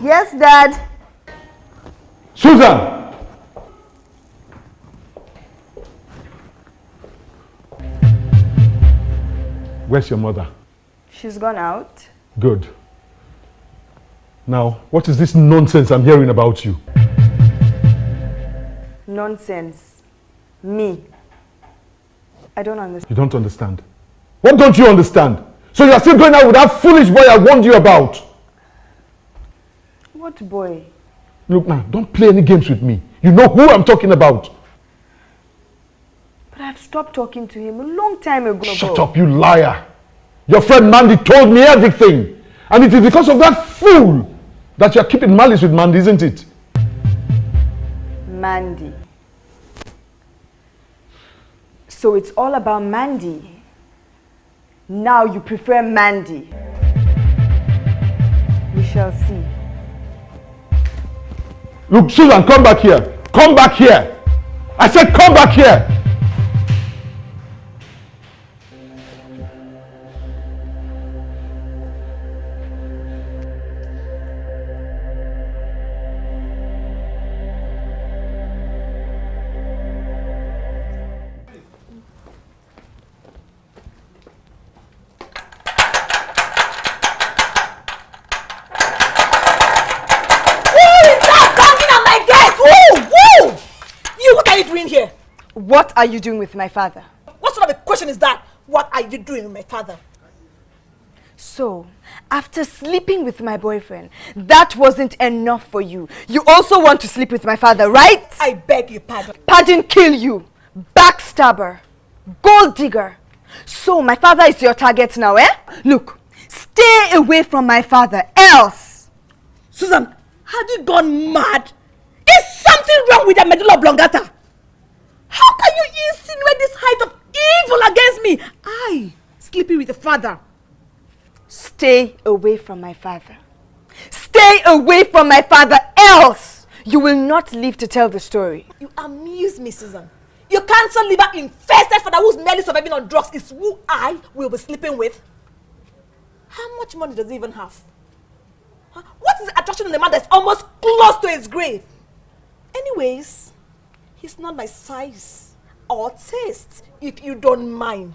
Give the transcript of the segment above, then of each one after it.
Yes, Dad. Susan! Where's your mother? She's gone out. Good. Now, what is this nonsense I'm hearing about you? Nonsense. Me. I don't understand. You don't understand? What don't you understand? So you are still going out with that foolish boy I warned you about? What boy? Look now, don't play any games with me. You know who I'm talking about. But I've stopped talking to him a long time ago. Shut up, you liar. Your friend Mandy told me everything. And it is because of that fool that you are keeping malice with Mandy, isn't it? Mandy. So it's all about Mandy. Now you prefer Mandy. We shall see. Look, Susan, come back here. Come back here. I said come back here. What are you doing with my father? What sort of a question is that? What are you doing with my father? So, after sleeping with my boyfriend, that wasn't enough for you. You also want to sleep with my father, right? I beg your pardon. Pardon kill you. Backstabber. Gold digger. So, my father is your target now, eh? Look, stay away from my father, else. Susan, have you gone mad? Is something wrong with the medulla oblongata? How can you insinuate this height of evil against me? I, sleeping with the father. Stay away from my father. Stay away from my father, else you will not live to tell the story. You amuse me, Susan. Your cancer liver infested father who's merely surviving on drugs is who I will be sleeping with. How much money does he even have? Huh? What is the attraction in a man that's almost close to his grave? Anyways, he's not my size or taste, if you don't mind.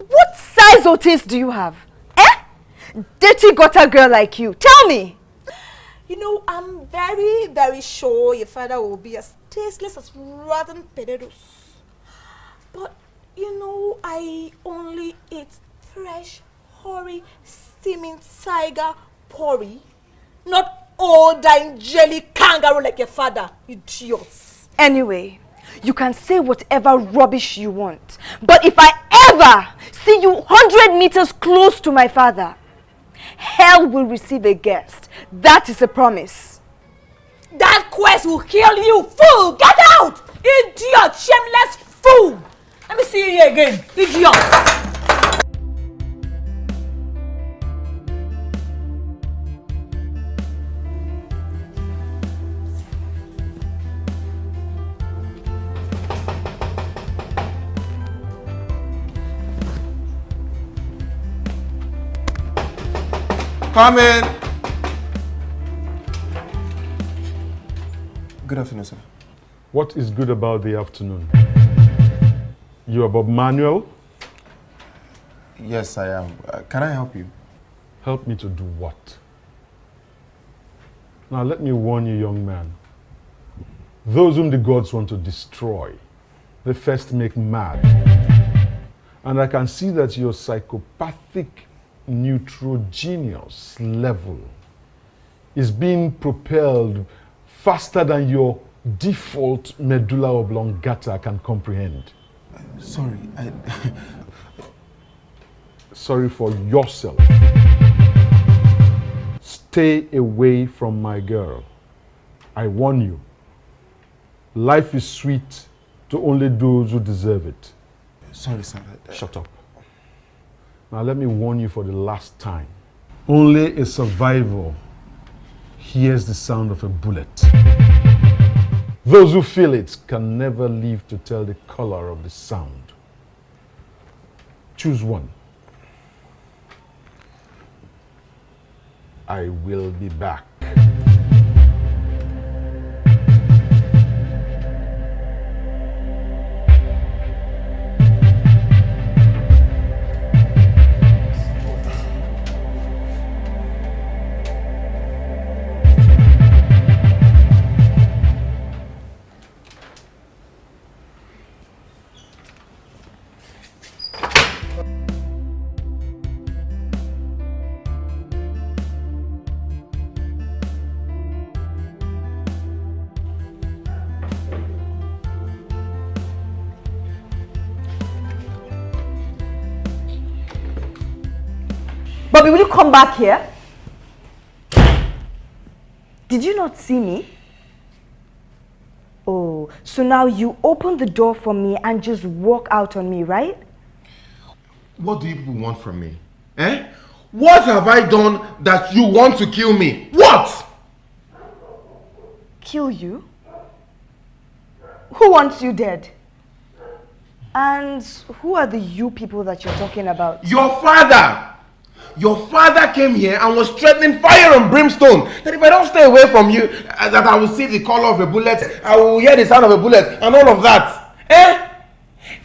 What size or taste do you have? Eh? Dirty gutter girl like you. Tell me. You know, I'm very, very sure your father will be as tasteless as rotten potatoes. But, you know, I only eat fresh, hoary, steaming tiger porridge. Not old and jelly kangaroo like your father, idiots. Anyway, you can say whatever rubbish you want. But if I ever see you 100 meters close to my father, hell will receive a guest. That is a promise. That quest will kill you, fool! Get out! Idiot! Shameless fool! Let me see you here again, idiot! Come in. Good afternoon, sir. What is good about the afternoon? You are Bob Manuel? Yes, I am. Can I help you? Help me to do what? Now let me warn you, young man. Those whom the gods want to destroy, they first make mad. And I can see that your psychopathic neutrogenius level is being propelled faster than your default medulla oblongata can comprehend. Sorry, Sorry for yourself. Stay away from my girl. I warn you. Life is sweet to only those who deserve it. Sorry, sir. Shut up. Now let me warn you for the last time. Only a survivor hears the sound of a bullet. Those who feel it can never live to tell the color of the sound. Choose one. I will be back. Bobby, will you come back here? Did you not see me? Oh, so now you open the door for me and just walk out on me, right? What do you people want from me? Eh? What have I done that you want to kill me? What? Kill you? Who wants you dead? And who are the you people that you're talking about? Your father! Your father came here and was threatening fire and brimstone. That if I don't stay away from you, that I will see the color of a bullet, I will hear the sound of a bullet, and all of that. Eh?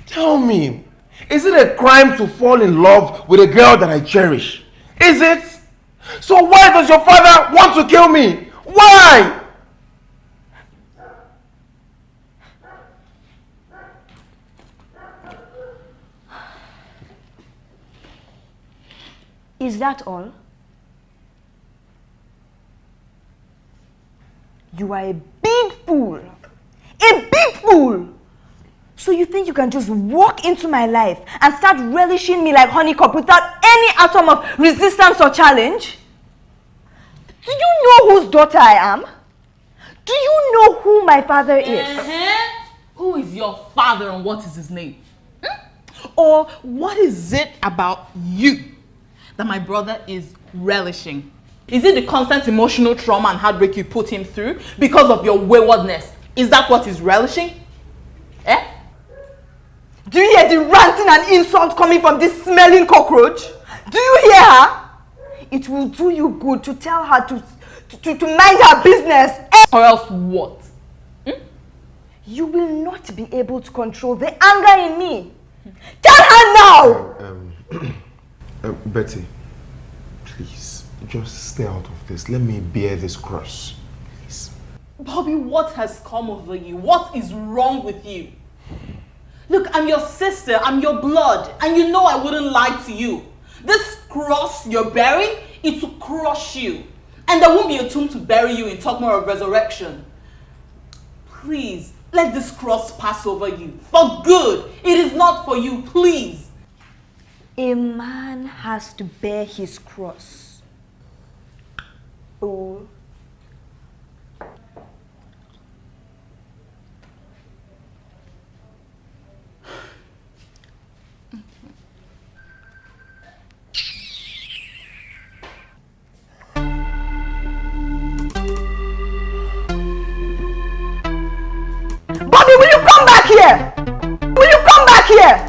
Tell me, is it a crime to fall in love with a girl that I cherish? Is it? So why does your father want to kill me? Why? Is that all? You are a big fool. A big fool! So you think you can just walk into my life and start relishing me like honeycomb without any atom of resistance or challenge? Do you know whose daughter I am? Do you know who my father is? Who is your father and what is his name? Or what is it about you that my brother is relishing? Is it the constant emotional trauma and heartbreak you put him through because of your waywardness? Is that what he's relishing? Eh? Do you hear the ranting and insult coming from this smelling cockroach? Do you hear her? It will do you good to tell her to mind her business. Or else what? You will not be able to control the anger in me. Tell her now! Betty, please, just stay out of this. Let me bear this cross, please. Bobby, what has come over you? What is wrong with you? Look, I'm your sister, I'm your blood, and you know I wouldn't lie to you. This cross you're bearing, it will crush you. And there won't be a tomb to bury you in talk more of resurrection. Please, let this cross pass over you. For good. It is not for you, please. A man has to bear his cross. Oh. Bobby, will you come back here? Will you come back here?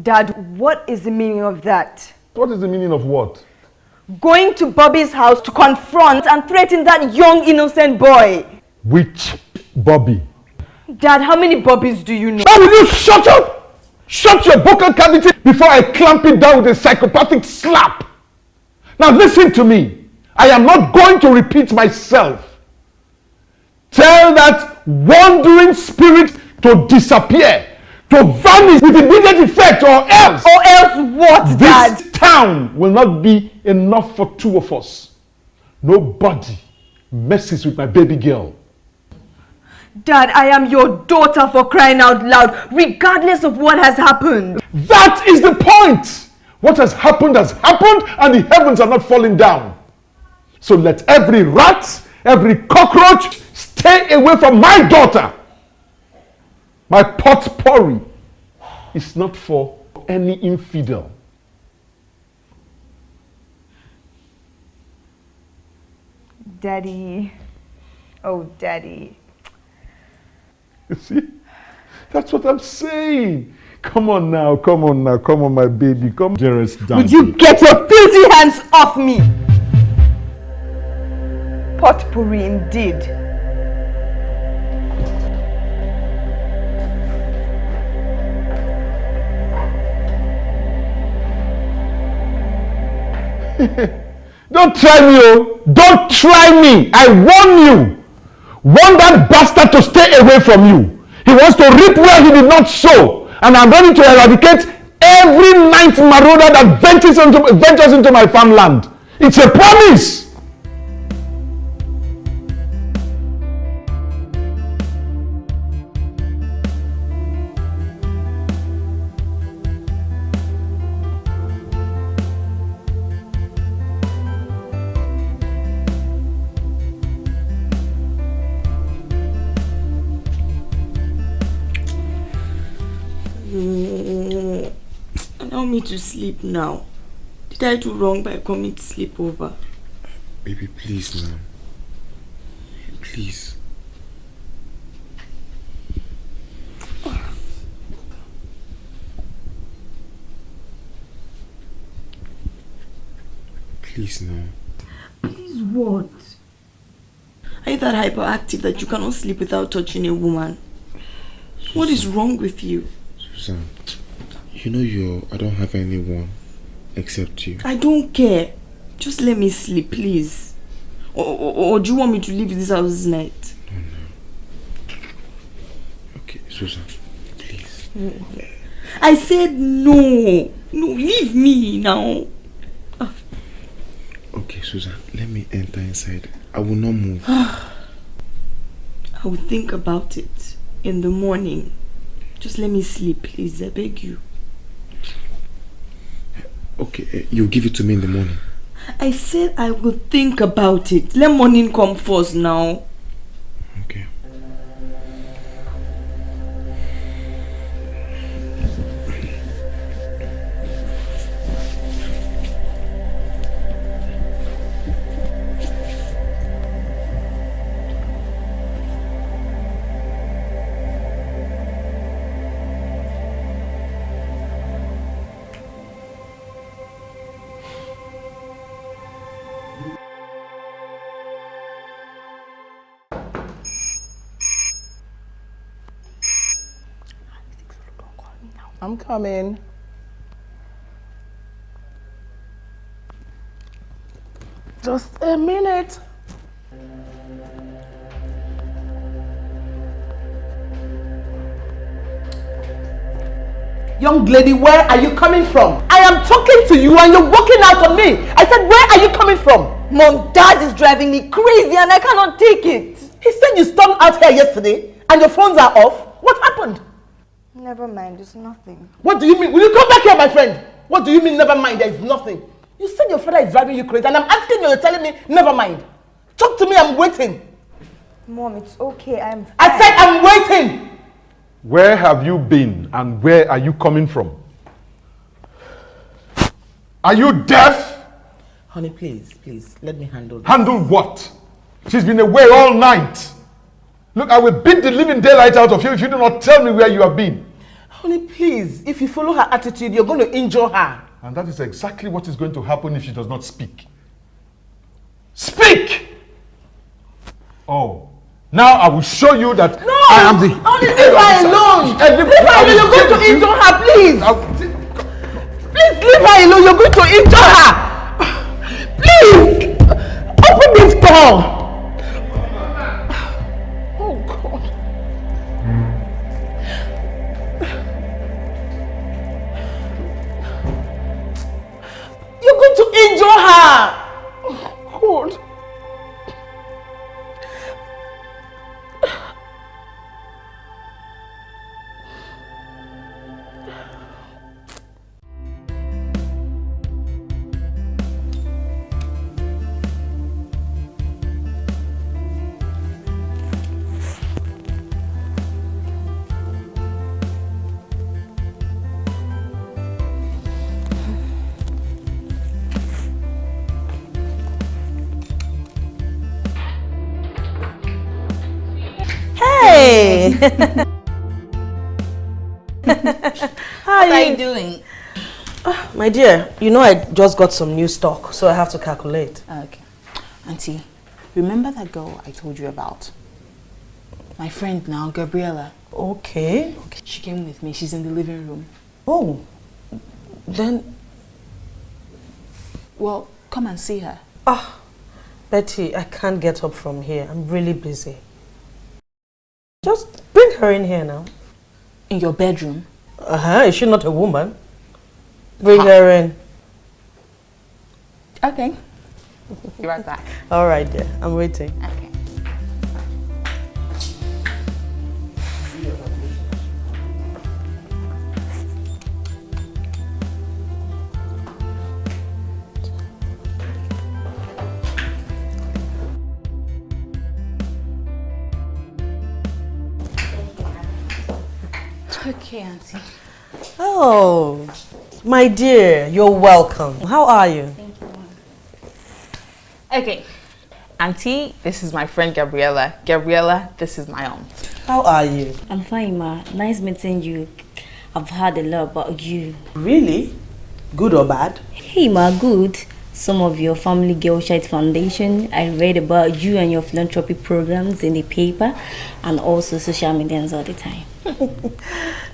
Dad, what is the meaning of that? What is the meaning of what? Going to Bobby's house to confront and threaten that young innocent boy. Which Bobby? Dad, how many Bobbies do you know? Now will you shut up? Shut your vocal cavity before I clamp it down with a psychopathic slap. Now listen to me. I am not going to repeat myself. Tell that wandering spirit to disappear, to vanish with immediate effect, or else. Or else what, Dad? This town will not be enough for two of us. Nobody messes with my baby girl. Dad, I am your daughter, for crying out loud, regardless of what has happened. That is the point. What has happened, and the heavens are not falling down. So let every rat, every cockroach stay away from my daughter. My potpourri is not for any infidel. Daddy. Oh, Daddy. You see? That's what I'm saying. Come on now, my baby. Come, dearest Dante. Would you get your filthy hands off me? Potpourri indeed. Don't try me, oh. Don't try me. I warn you. Warn that bastard to stay away from you. He wants to reap where he did not sow. And I'm ready to eradicate every ninth marauder that ventures into my farmland. It's a promise. Allow me to sleep now. Did I do wrong by coming to sleep over? Baby, please now. Please. Please now. Please what? Are you that hyperactive that you cannot sleep without touching a woman? Susan. What is wrong with you? Susan, you know I don't have anyone except you. I don't care. Just let me sleep, please. Or do you want me to leave this house this night? No. Okay, Susan, please. I said no. No, leave me now. Okay, Susan, let me enter inside. I will not move. I will think about it in the morning. Just let me sleep, please. I beg you. Okay, you'll give it to me in the morning. I said I will think about it. Let morning come first now. Okay. I'm coming. Just a minute. Young lady, where are you coming from? I am talking to you and you're walking out on me. I said, where are you coming from? Mom, Dad is driving me crazy and I cannot take it. He said you stormed out here yesterday and your phones are off. What happened? Never mind, it's nothing. What do you mean? Will you come back here, my friend? What do you mean, never mind? There is nothing. You said your father is driving you crazy and I'm asking you, you're telling me, never mind. Talk to me, I'm waiting. Mom, it's okay, I'm fine. I said I'm waiting. Where have you been and where are you coming from? Are you deaf? Honey, please, let me handle this. Handle what? She's been away all night. Look, I will beat the living daylight out of you if you do not tell me where you have been. Honey, please, if you follow her attitude, you're going to injure her. And that is exactly what is going to happen if she does not speak. Speak! Oh, now I will show you that No! I am the... Honey, leave her alone! Leave her alone, you're going to injure her, please! Please, leave her alone, you're going to injure her! Please! Open this door! Oh, God. You're going to injure her! Oh, God. What are you doing? My dear, you know I just got some new stock, so I have to calculate. Okay. Auntie, remember that girl I told you about? My friend now, Gabriella. Okay. She came with me. She's in the living room. Oh, then... Well, come and see her. Betty, I can't get up from here. I'm really busy. Just bring her in here now. In your bedroom? Is she not a woman? Bring her in. Okay. Be right back. All right, dear. I'm waiting. Okay. Okay, Auntie. Oh, my dear, you're welcome. How are you? Thank you. Okay. Auntie, this is my friend Gabriella. Gabriella, this is my aunt. How are you? I'm fine, ma. Nice meeting you. I've heard a lot about you. Really? Good or bad? Hey, ma, good. Some of your Family Girl Child Foundation. I read about you and your philanthropy programs in the paper and also social medias all the time.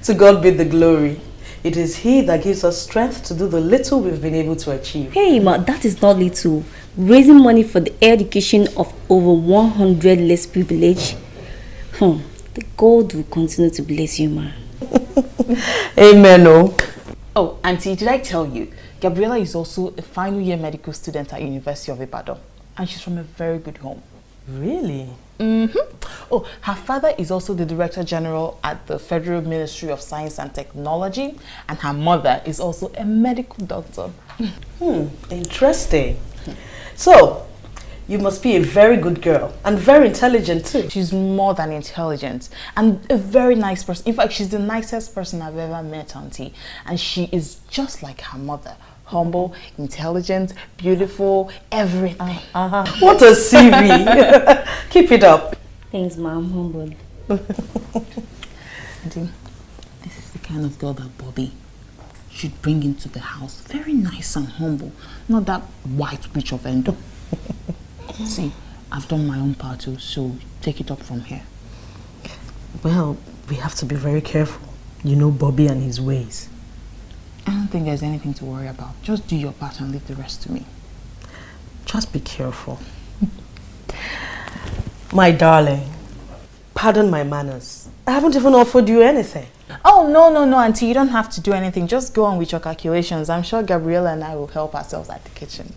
To God be the glory. It is He that gives us strength to do the little we've been able to achieve. Hey, ma, that is not little. Raising money for the education of over 100 less privileged. The God will continue to bless you, ma. Amen, Oh, Auntie, did I tell you? Gabriella is also a final year medical student at University of Ibadan. And she's from a very good home. Really? Oh, her father is also the Director General at the Federal Ministry of Science and Technology. And her mother is also a medical doctor. Interesting. So, you must be a very good girl and very intelligent too. She's more than intelligent and a very nice person. In fact, she's the nicest person I've ever met, Auntie. And she is just like her mother. Humble, intelligent, beautiful, everything. What a CV. Keep it up. Thanks, ma. I'm humble. Auntie, this is the kind of girl that Bobby should bring into the house. Very nice and humble. Not that white witch of Endo. See, I've done my own part too, so take it up from here. Well, we have to be very careful. You know Bobby and his ways. I don't think there's anything to worry about. Just do your part and leave the rest to me. Just be careful. My darling, pardon my manners. I haven't even offered you anything. Oh, no, Auntie. You don't have to do anything. Just go on with your calculations. I'm sure Gabriella and I will help ourselves at the kitchen.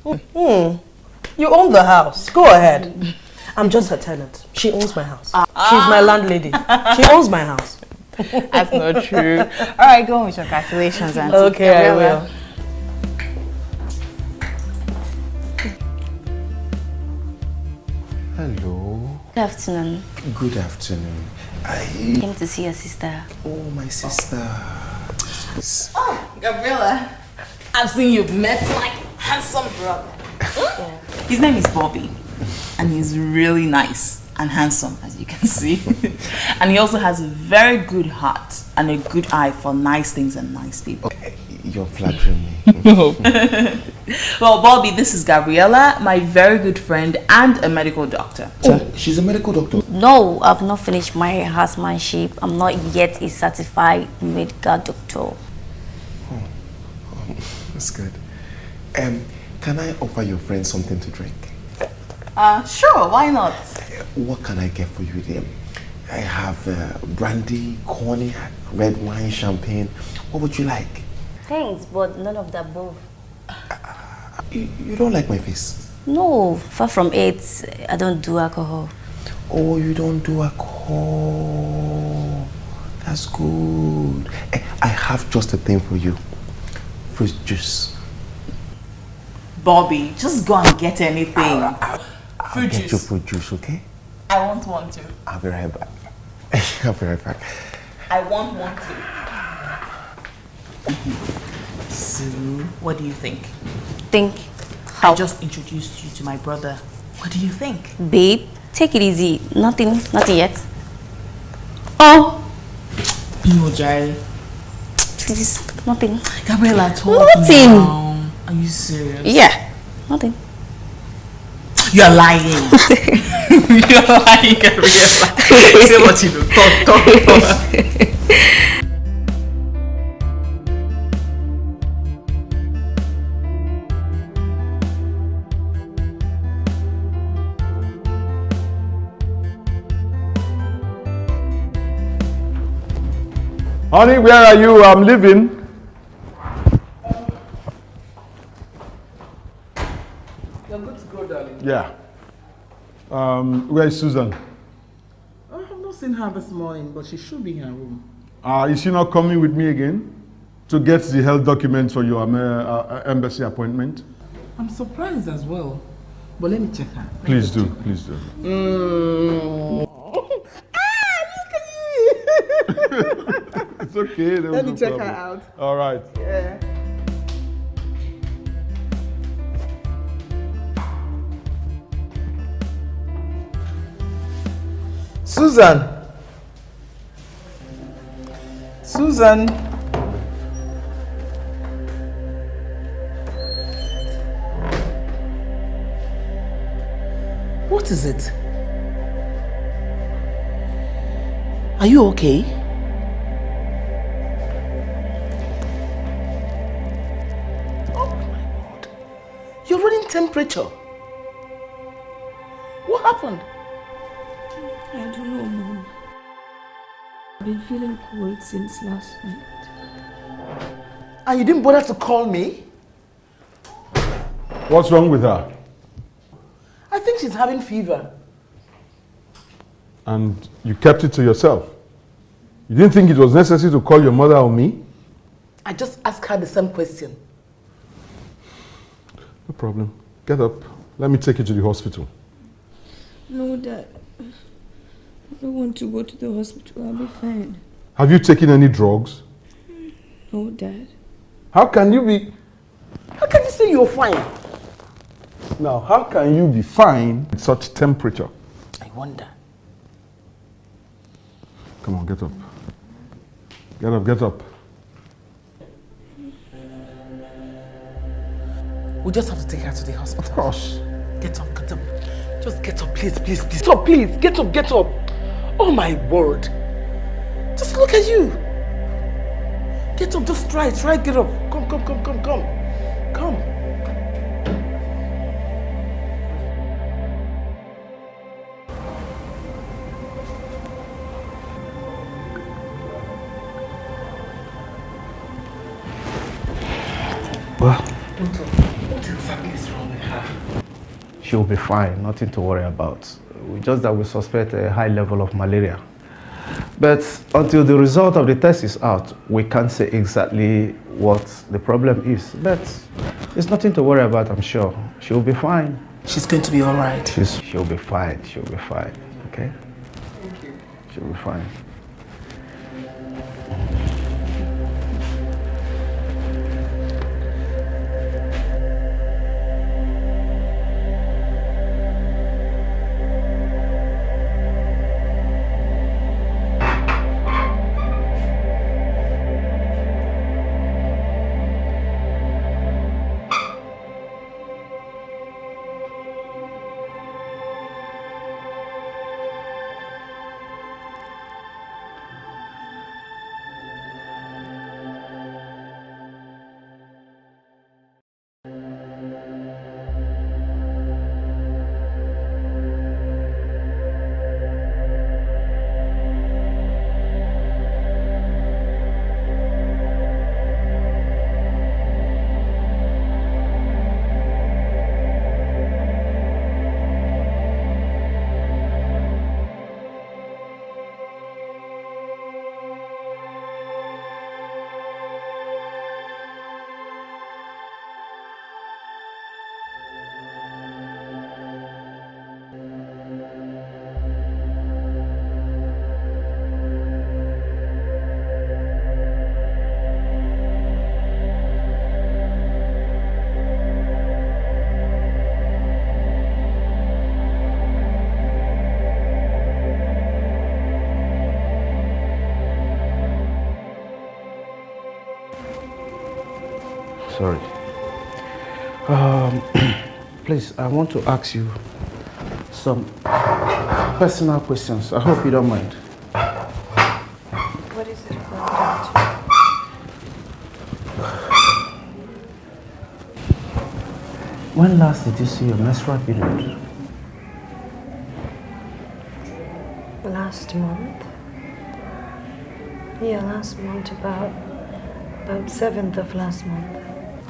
You own the house. Go ahead. I'm just her tenant. She owns my house. She's my landlady. She owns my house. That's not true. All right, go on with your calculations, Auntie. Okay, Gabriella. I will. Hello. Good afternoon. Good afternoon. I came to see your sister. Oh, my sister. Oh, Gabriella. I've seen you've met my handsome brother. His name is Bobby. And he's really nice and handsome, as you can see. And he also has a very good heart and a good eye for nice things and nice people. Okay, you're flattering me. No. Well, Bobby, this is Gabriella, my very good friend and a medical doctor. Oh, she's a medical doctor? No, I've not finished my housemanship. I'm not yet a certified medical doctor. Oh, that's good. Can I offer your friend something to drink? Sure, why not? What can I get for you there? I have brandy, cognac, red wine, champagne. What would you like? Thanks, but none of the above. You don't like my face? No, far from it. I don't do alcohol. Oh, you don't do alcohol. That's good. I have just a thing for you. Fruit juice. Bobby, just go and get anything. I'll get you fruit juice, okay? I want one too. I'll be right back. I'll be right back. I want one too. So, what do you think? Think? How? I just introduced you to my brother. What do you think? Babe, take it easy. Nothing yet. Oh, No, Jai. please, nothing. Gabriella, talk Nothing. now. Are you serious? Yeah, nothing. You're lying. You're lying, Gabriella. Say what you do. Talk. Honey, where are you? I'm leaving. You're good to go, darling. Yeah. Where is Susan? I have not seen her this morning, but she should be in her room. Is she not coming with me again to get the health documents for your embassy appointment? I'm surprised as well. But let me check her. Please do. It's okay. Let me check her out. All right. Yeah. Susan. What is it? Are you okay? Oh my God. You're running temperature. What happened? I don't know, Mom. I've been feeling cold since last night. And you didn't bother to call me? What's wrong with her? I think she's having fever. And you kept it to yourself. You didn't think it was necessary to call your mother or me? I just asked her the same question. No problem. Get up. Let me take you to the hospital. No, Dad. I don't want to go to the hospital. I'll be fine. Have you taken any drugs? No, Dad. How can you be... How can you say you're fine? Now, how can you be fine with such temperature? I wonder. Come on, get up. Get up. We just have to take her to the hospital. Of course. Get up. Just get up, please. Stop, please. Get up. Oh my word. Just look at you. Get up, just try, get up. Come. Well, Doctor, what exactly is wrong with her? she'll be fine, nothing to worry about. Just that we suspect a high level of malaria. But until the result of the test is out, we can't say exactly what the problem is. But it's nothing to worry about, I'm sure. She'll be fine. She's going to be all right. She'll be fine, okay? Thank you. She'll be fine. Sorry. Please, I want to ask you some personal questions. I hope you don't mind. What is it about, Doctor? When last did you see your menstrual period? Last month? Yeah, last month, about 7th of last month.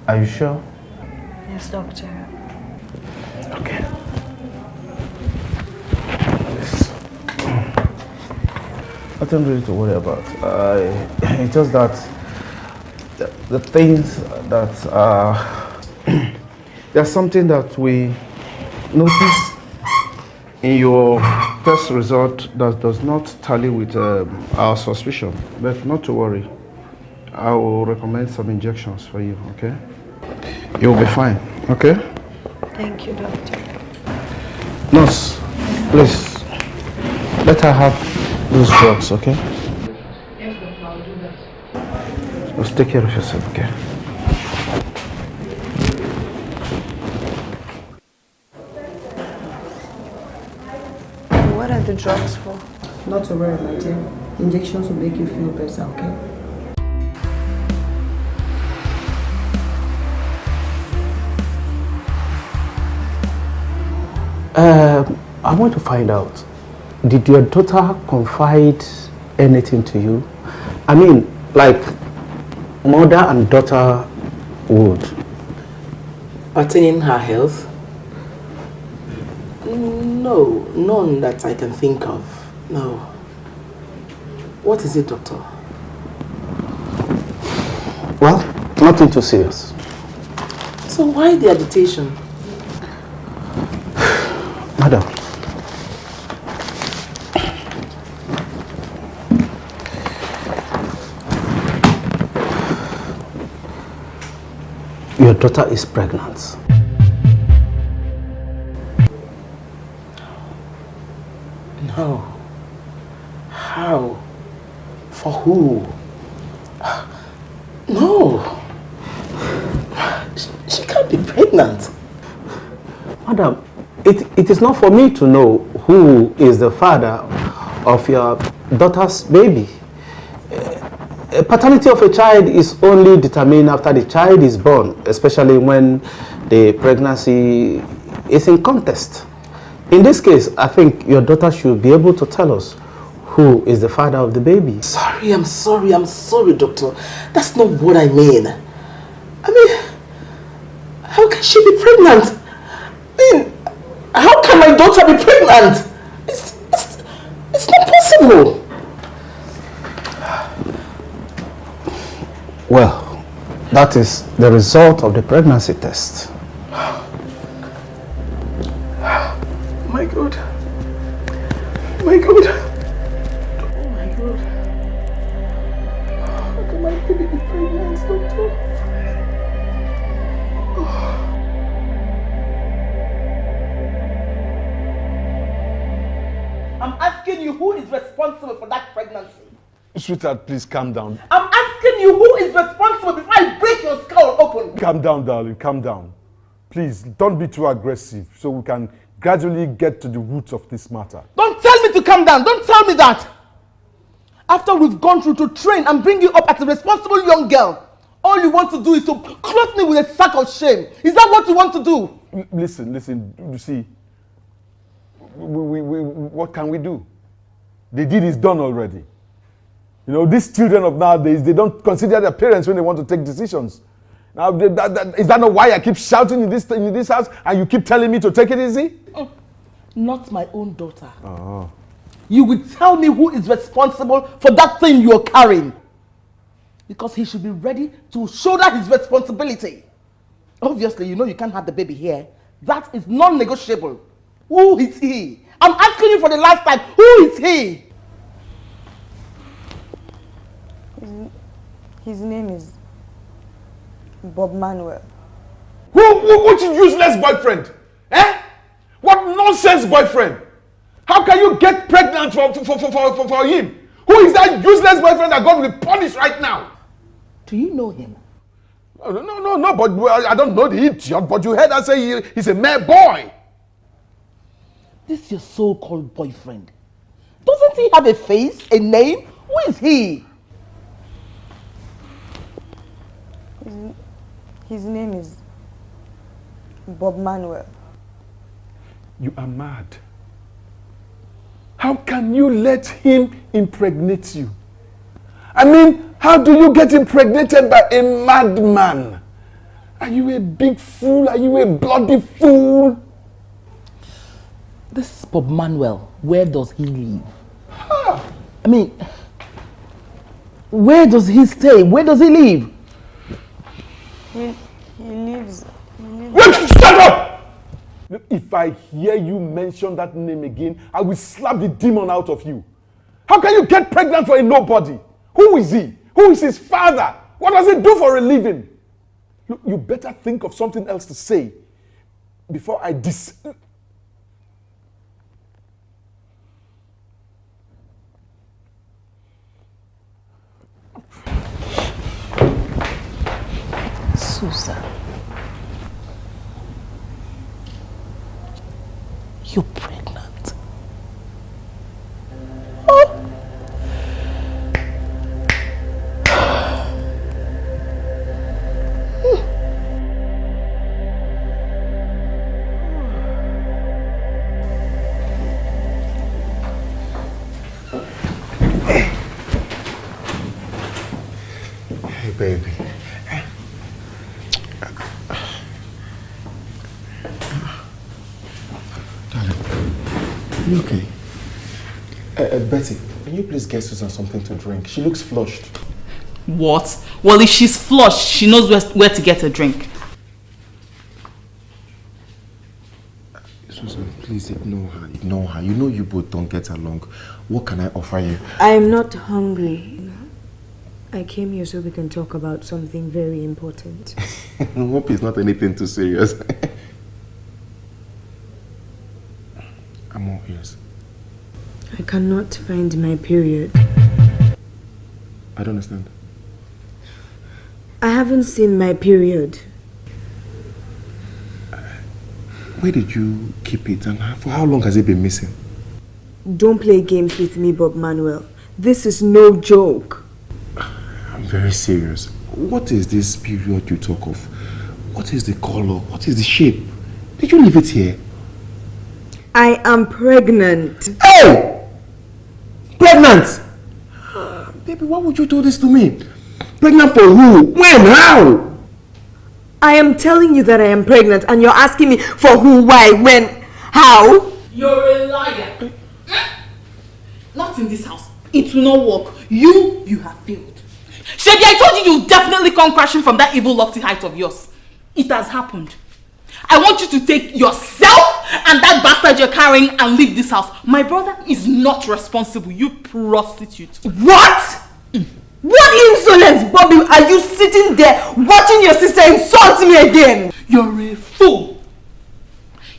Are you sure? Yes, doctor. Okay. Nothing really to worry about. It's just that the things that there's something that we noticed in your test result that does not tally with our suspicion. But not to worry. I will recommend some injections for you, okay? You'll be fine, okay? Thank you, doctor. Nurse, please, let her have those drugs, okay? Yes, doctor, I'll do that. Just take care of yourself, okay? What are the drugs for? Not to worry, my dear. Injections will make you feel better, okay? I want to find out, did your daughter confide anything to you? I mean, like mother and daughter would. Pertaining her health? No, none that I can think of. No. What is it, doctor? Well, nothing too serious. So why the agitation? Madam, your daughter is pregnant. No. How? For who? No. She can't be pregnant. Madam, it is not for me to know who is the father of your daughter's baby. Paternity of a child is only determined after the child is born, especially when the pregnancy is in contest. In this case, I think your daughter should be able to tell us who is the father of the baby. I'm sorry, doctor. That's not what I mean. I mean, how can she be pregnant? I mean, how can my daughter be pregnant? It's not possible. Well, that is the result of the pregnancy test. My God. My God. Oh my God. How can my baby be pregnant, doctor? I'm asking you who is responsible for that pregnancy. Sweetheart, please calm down. I'm asking you who is responsible before I break your skull open. Calm down, darling, calm down. Please, don't be too aggressive so we can gradually get to the roots of this matter. Don't tell me to calm down. Don't tell me that. After we've gone through to train and bring you up as a responsible young girl, all you want to do is to clothe me with a sack of shame. Is that what you want to do? Listen, you see, what can we do? The deed is done already. You know, these children of nowadays, they don't consider their parents when they want to take decisions. Now, is that not why I keep shouting in this house and you keep telling me to take it easy? Not my own daughter. Oh. You will tell me who is responsible for that thing you're carrying. Because he should be ready to shoulder his responsibility. Obviously, you know you can't have the baby here. That is non-negotiable. Who is he? I'm asking you for the last time. Who is he? His name is Bob Manuel. What useless boyfriend? Eh? What nonsense boyfriend? How can you get pregnant for him? Who is that useless boyfriend that God will punish right now? Do you know him? No, but well, I don't know the idiot, but you heard her say he's a mere boy. This your so-called boyfriend. Doesn't he have a face, a name? Who is he? His name is Bob Manuel. You are mad. How can you let him impregnate you? I mean, how do you get impregnated by a madman? Are you a big fool? Are you a bloody fool? This Bob Manuel, where does he live? I mean, where does he stay? Where does he live? He lives... Wait, shut up! If I hear you mention that name again, I will slap the demon out of you. How can you get pregnant for a nobody? Who is he? Who is his father? What does he do for a living? Look, you better think of something else to say before I Susan, you're pregnant. Oh. Hey, baby. You okay? Betty, can you please get Susan something to drink? She looks flushed. What? Well, if she's flushed, she knows where to get a drink. Susan, please ignore her. Ignore her. You know you both don't get along. What can I offer you? I am not hungry. I came here so we can talk about something very important. I hope it's not anything too serious. I'm all ears. I cannot find my period. I don't understand. I haven't seen my period. Where did you keep it and for how long has it been missing? Don't play games with me, Bob Manuel. This is no joke. I'm very serious. What is this period you talk of? What is the color? What is the shape? Did you leave it here? I am pregnant. Hey! Pregnant? Baby, why would you do this to me? Pregnant for who? When? How? I am telling you that I am pregnant and you're asking me for who, why, when, how? You're a liar. Not in this house. It will not work. You have failed. Shebi, I told you definitely come crashing from that evil lofty height of yours. It has happened. I want you to take yourself and that bastard you're carrying and leave this house. My brother is not responsible, you prostitute. What? What insolence, Bobby, are you sitting there watching your sister insult me again? You're a fool.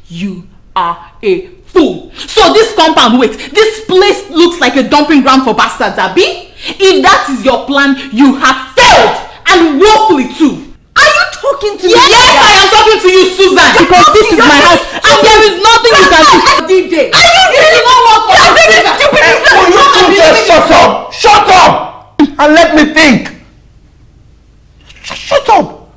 You are a fool. So this compound, wait, this place looks like a dumping ground for bastards, Abi? If that is your plan, you have failed, and woefully too. Are you talking to me? Yes, I am talking to you, Susan. Because this is my house, and there is nothing you can do. DJ, are you really not work for us? You just shut up! Shut up! And let me think! Shut up!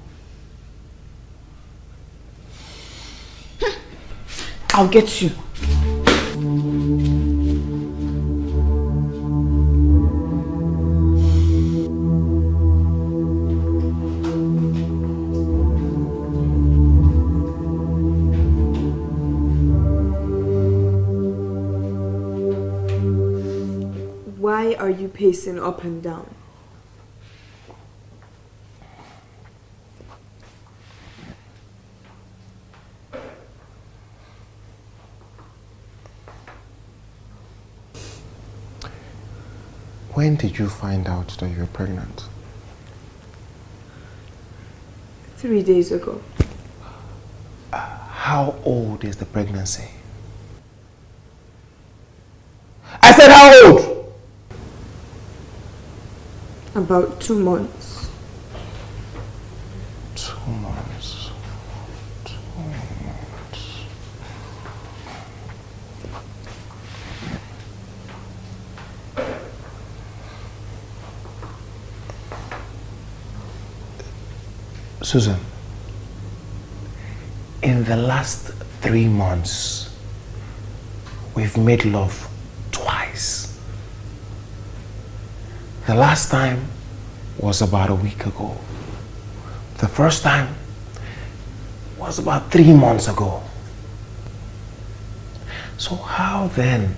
I'll get you. Why are you pacing up and down? When did you find out that you were pregnant? 3 days ago. How old is the pregnancy? I said how old? About 2 months. Susan, in the last 3 months, we've made love twice. The last time was about a week ago. The first time was about 3 months ago. So how then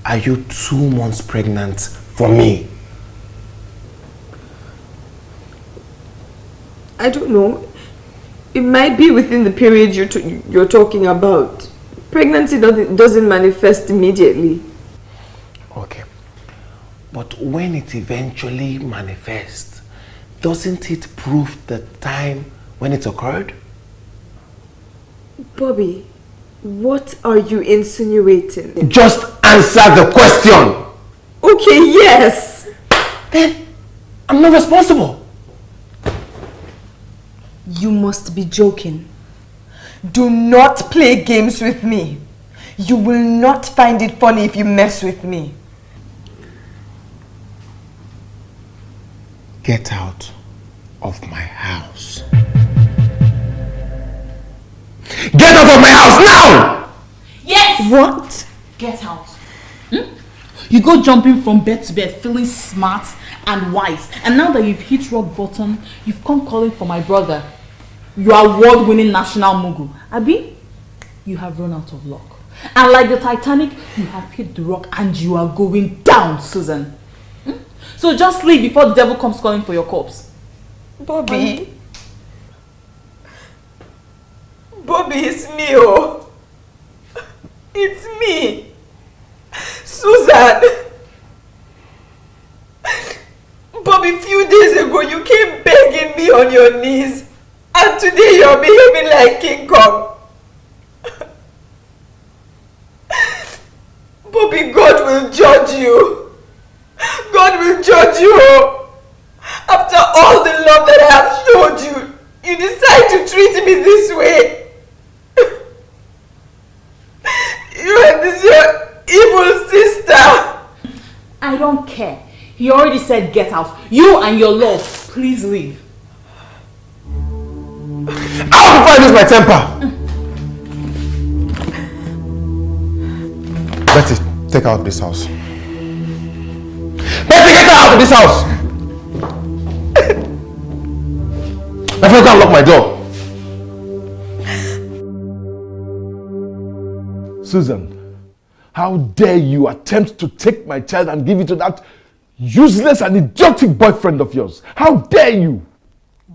are you 2 months pregnant for me? I don't know. It might be within the period you're talking about. Pregnancy doesn't manifest immediately. Okay. But when it eventually manifests, doesn't it prove the time when it occurred? Bobby, what are you insinuating? Just answer the question! Okay, yes! Then I'm not responsible. You must be joking. Do not play games with me. You will not find it funny if you mess with me. Get out of my house. Get out of my house now! Yes! What? Get out. You go jumping from bed to bed feeling smart and wise. And now that you've hit rock bottom, you've come calling for my brother. You are award-winning national mogul. Abi, you have run out of luck. And like the Titanic, you have hit the rock and you are going down, Susan. So just leave before the devil comes calling for your corpse. Bobby. Bobby, it's me, oh. It's me. Susan. Bobby, few days ago you came begging me on your knees. And today you're behaving like King Kong. Bobby, God will judge you. God will judge you. After all the love that I have showed you, you decide to treat me this way. You and this your evil sister. I don't care. He already said get out. You and your love, please leave. How do I lose my temper? Betty, take out this house. Betty, get out of this house! My friend can't lock my door. Susan, how dare you attempt to take my child and give it to that useless and idiotic boyfriend of yours? How dare you?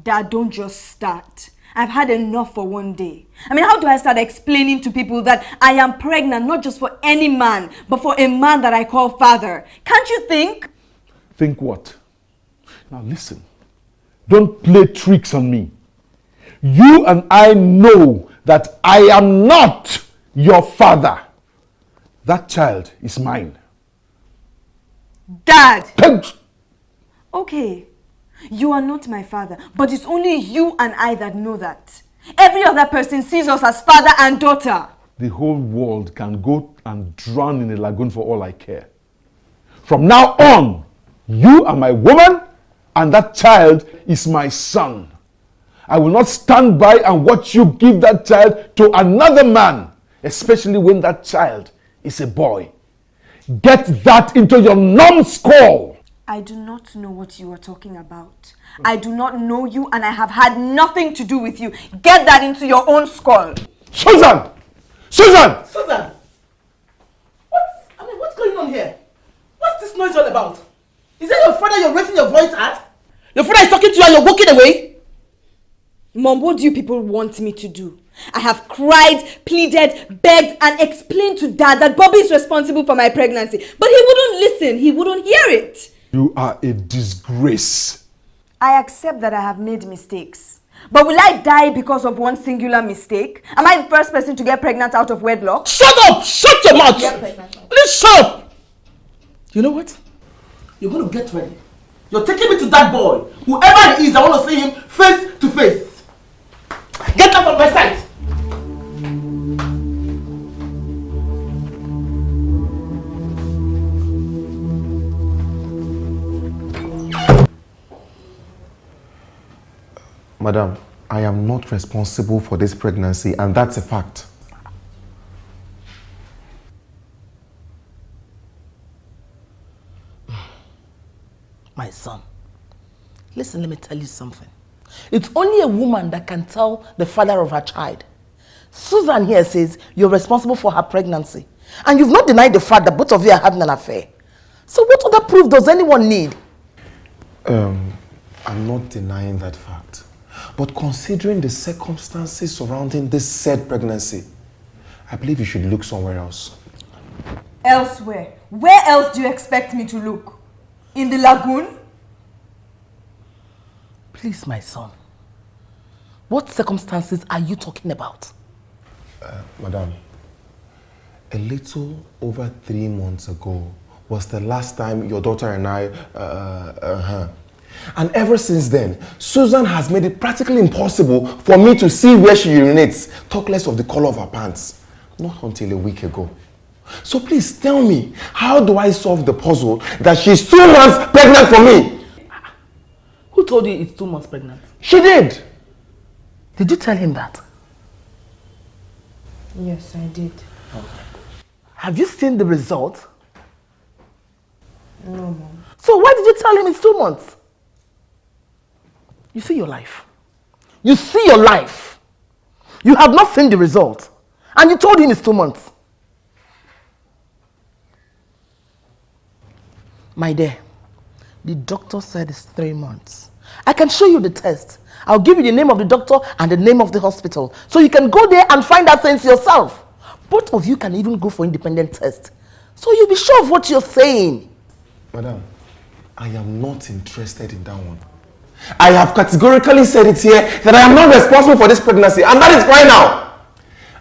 Dad, don't just start. I've had enough for one day. I mean, how do I start explaining to people that I am pregnant, not just for any man, but for a man that I call father? Can't you think? Think what? Now listen, don't play tricks on me. You and I know that I am not your father. That child is mine. Dad! Okay, you are not my father, but it's only you and I that know that. Every other person sees us as father and daughter. The whole world can go and drown in a lagoon for all I care. From now on, you are my woman and that child is my son. I will not stand by and watch you give that child to another man, especially when that child is a boy. Get that into your numbskull. I do not know what you are talking about. I do not know you and I have had nothing to do with you. Get that into your own skull. Susan! Susan! Susan! What's going on here? What's this noise all about? Is that your father you're raising your voice at? Your father is talking to you and you're walking away? Mom, what do you people want me to do? I have cried, pleaded, begged, and explained to Dad that Bobby is responsible for my pregnancy. But he wouldn't listen. He wouldn't hear it. You are a disgrace. I accept that I have made mistakes. But will I die because of one singular mistake? Am I the first person to get pregnant out of wedlock? Shut up! Shut your mouth! Please shut up! You know what? You're going to get ready. You're taking me to that boy. Whoever he is, I want to see him face to face. Get out of my sight! Madam, I am not responsible for this pregnancy, and that's a fact. My son, listen, let me tell you something. It's only a woman that can tell the father of her child. Susan here says you're responsible for her pregnancy. And you've not denied the fact that both of you are having an affair. So what other proof does anyone need? I'm not denying that fact. But considering the circumstances surrounding this said pregnancy, I believe you should look somewhere else. Elsewhere? Where else do you expect me to look? In the lagoon? Please, my son. What circumstances are you talking about? Madam, a little over 3 months ago was the last time your daughter and I, And ever since then, Susan has made it practically impossible for me to see where she urinates, talk less of the color of her pants. Not until a week ago. So please tell me, how do I solve the puzzle that she's 2 months pregnant for me? Who told you it's 2 months pregnant? She did. Did you tell him that? Yes, I did. Okay. Have you seen the result? No, Mom. So why did you tell him it's 2 months? You see your life. You see your life. You have not seen the result. And you told him it's 2 months. My dear, the doctor said it's 3 months. I can show you the test. I'll give you the name of the doctor and the name of the hospital. So you can go there and find out things yourself. Both of you can even go for independent tests. So you'll be sure of what you're saying. Madam, I am not interested in that one. I have categorically said it here that I am not responsible for this pregnancy, and that is why now.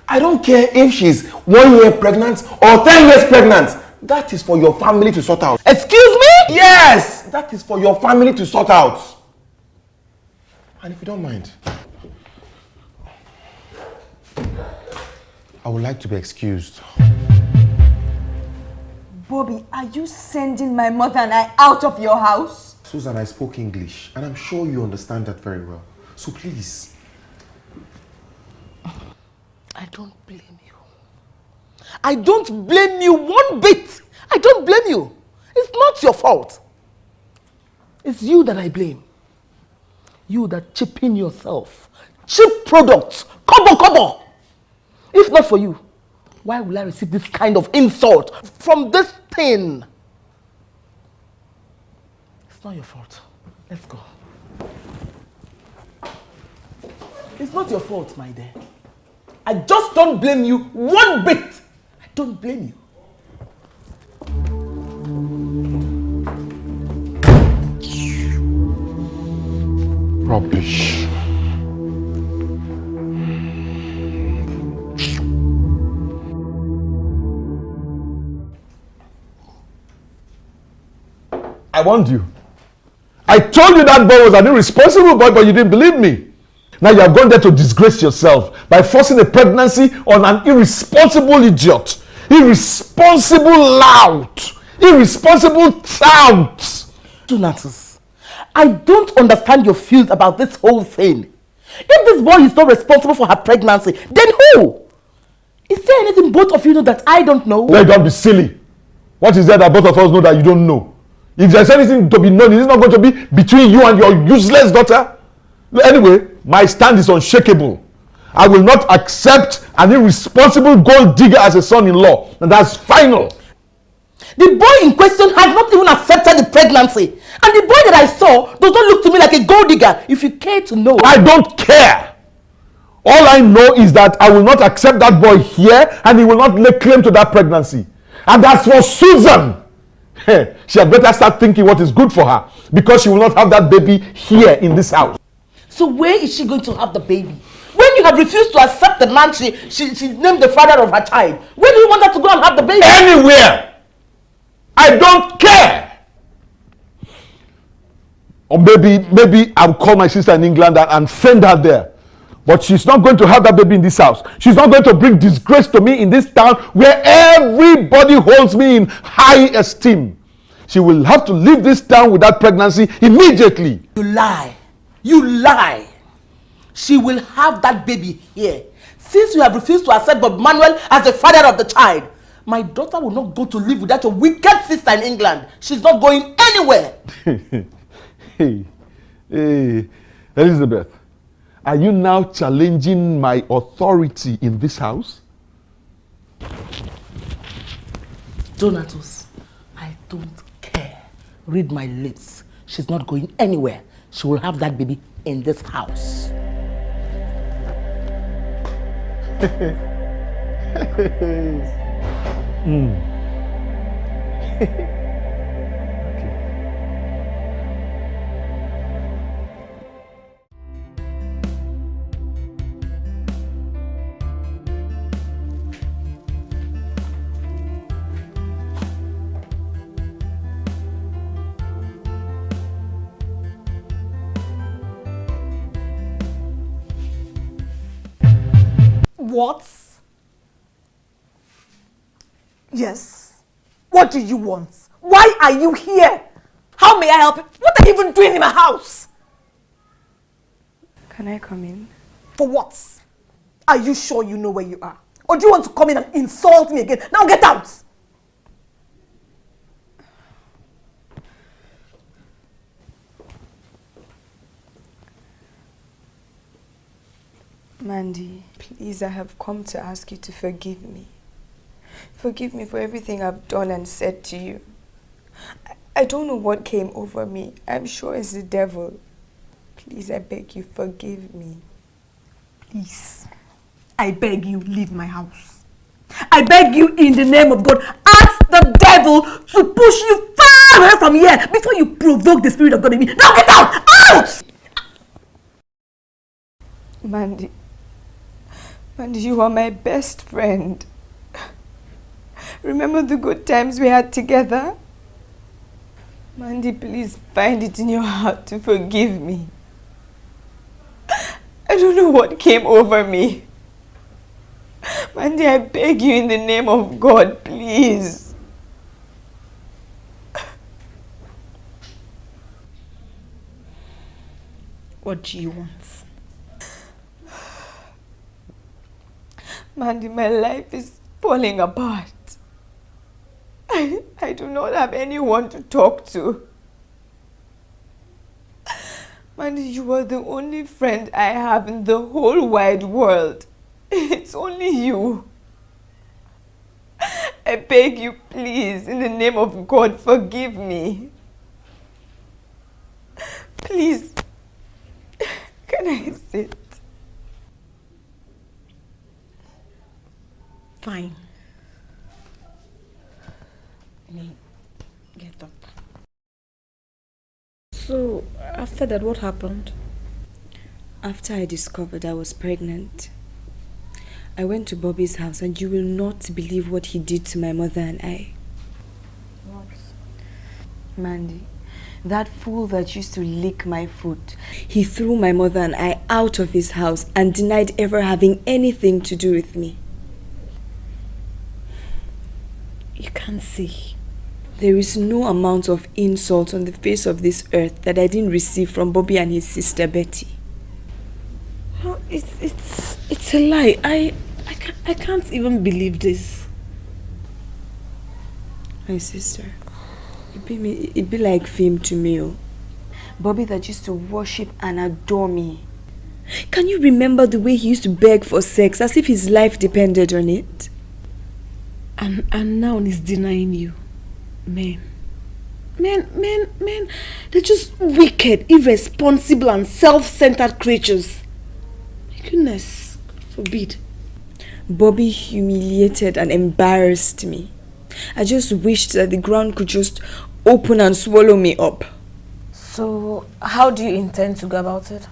I don't care if she's 1 year pregnant or 10 years pregnant. That is for your family to sort out. Excuse me? Yes, that is for your family to sort out. And if you don't mind, I would like to be excused. Bobby, are you sending my mother and I out of your house? Susan, I spoke English, and I'm sure you understand that very well. So please. I don't blame you. I don't blame you one bit. I don't blame you. It's not your fault. It's you that I blame. You that chip in yourself. Cheap products. Kobo. If not for you, why will I receive this kind of insult from this thing? It's not your fault. Let's go. It's not your fault, my dear. I just don't blame you one bit. I don't blame you. Rubbish. I warned you. I told you that boy was an irresponsible boy, but you didn't believe me. Now you have gone there to disgrace yourself by forcing a pregnancy on an irresponsible idiot. Irresponsible lout. Irresponsible tout. Donatus, I don't understand your feels about this whole thing. If this boy is not responsible for her pregnancy, then who? Is there anything both of you know that I don't know? Let don't be silly. What is there that both of us know that you don't know? If there's anything to be known, is it not going to be between you and your useless daughter? Anyway, my stand is unshakable. I will not accept an irresponsible gold digger as a son-in-law. And that's final. The boy in question has not even accepted the pregnancy. And the boy that I saw does not look to me like a gold digger, if you care to know. I don't care. All I know is that I will not accept that boy here, and he will not lay claim to that pregnancy. And as for Susan, she had better start thinking what is good for her, because she will not have that baby here in this house. So where is she going to have the baby? When you have refused to accept the man she named the father of her child, where do you want her to go and have the baby? Anywhere. I don't care. Or maybe I'll call my sister in England and send her there. But she's not going to have that baby in this house. She's not going to bring disgrace to me in this town where everybody holds me in high esteem. She will have to leave this town with that pregnancy immediately. You lie. You lie. She will have that baby here. Since you have refused to accept Bob Manuel as the father of the child, my daughter will not go to live with that your wicked sister in England. She's not going anywhere. Hey, Elizabeth, are you now challenging my authority in this house? Donatus, I don't care. Read my lips. She's not going anywhere. She will have that baby in this house. What? Yes. What do you want? Why are you here? How may I help you? What are you even doing in my house? Can I come in? For what? Are you sure you know where you are? Or do you want to come in and insult me again? Now get out! Mandy, please, I have come to ask you to forgive me. Forgive me for everything I've done and said to you. I don't know what came over me. I'm sure it's the devil. Please, I beg you, forgive me. Please, I beg you, leave my house. I beg you, in the name of God, ask the devil to push you far away from here before you provoke the spirit of God in me. Now get out! Out! Mandy, you are my best friend. Remember the good times we had together? Mandy, please find it in your heart to forgive me. I don't know what came over me. Mandy, I beg you in the name of God, please. What do you want? Mandy, my life is falling apart. I do not have anyone to talk to. Mandy, you are the only friend I have in the whole wide world. It's only you. I beg you, please, in the name of God, forgive me. Please, can I sit? Fine. Get up. So, after that, what happened? After I discovered I was pregnant, I went to Bobby's house, and you will not believe what he did to my mother and I. What? Mandy, that fool that used to lick my foot, he threw my mother and I out of his house and denied ever having anything to do with me. You can't see. There is no amount of insult on the face of this earth that I didn't receive from Bobby and his sister Betty. No, it's a lie. I can't even believe this. My sister, it be like film to me. Oh. Bobby that used to worship and adore me. Can you remember the way he used to beg for sex as if his life depended on it? And now he's denying you. Men, they're just wicked, irresponsible and self-centered creatures. My goodness, God forbid. Bobby humiliated and embarrassed me. I just wished that the ground could just open and swallow me up. So, how do you intend to go about it?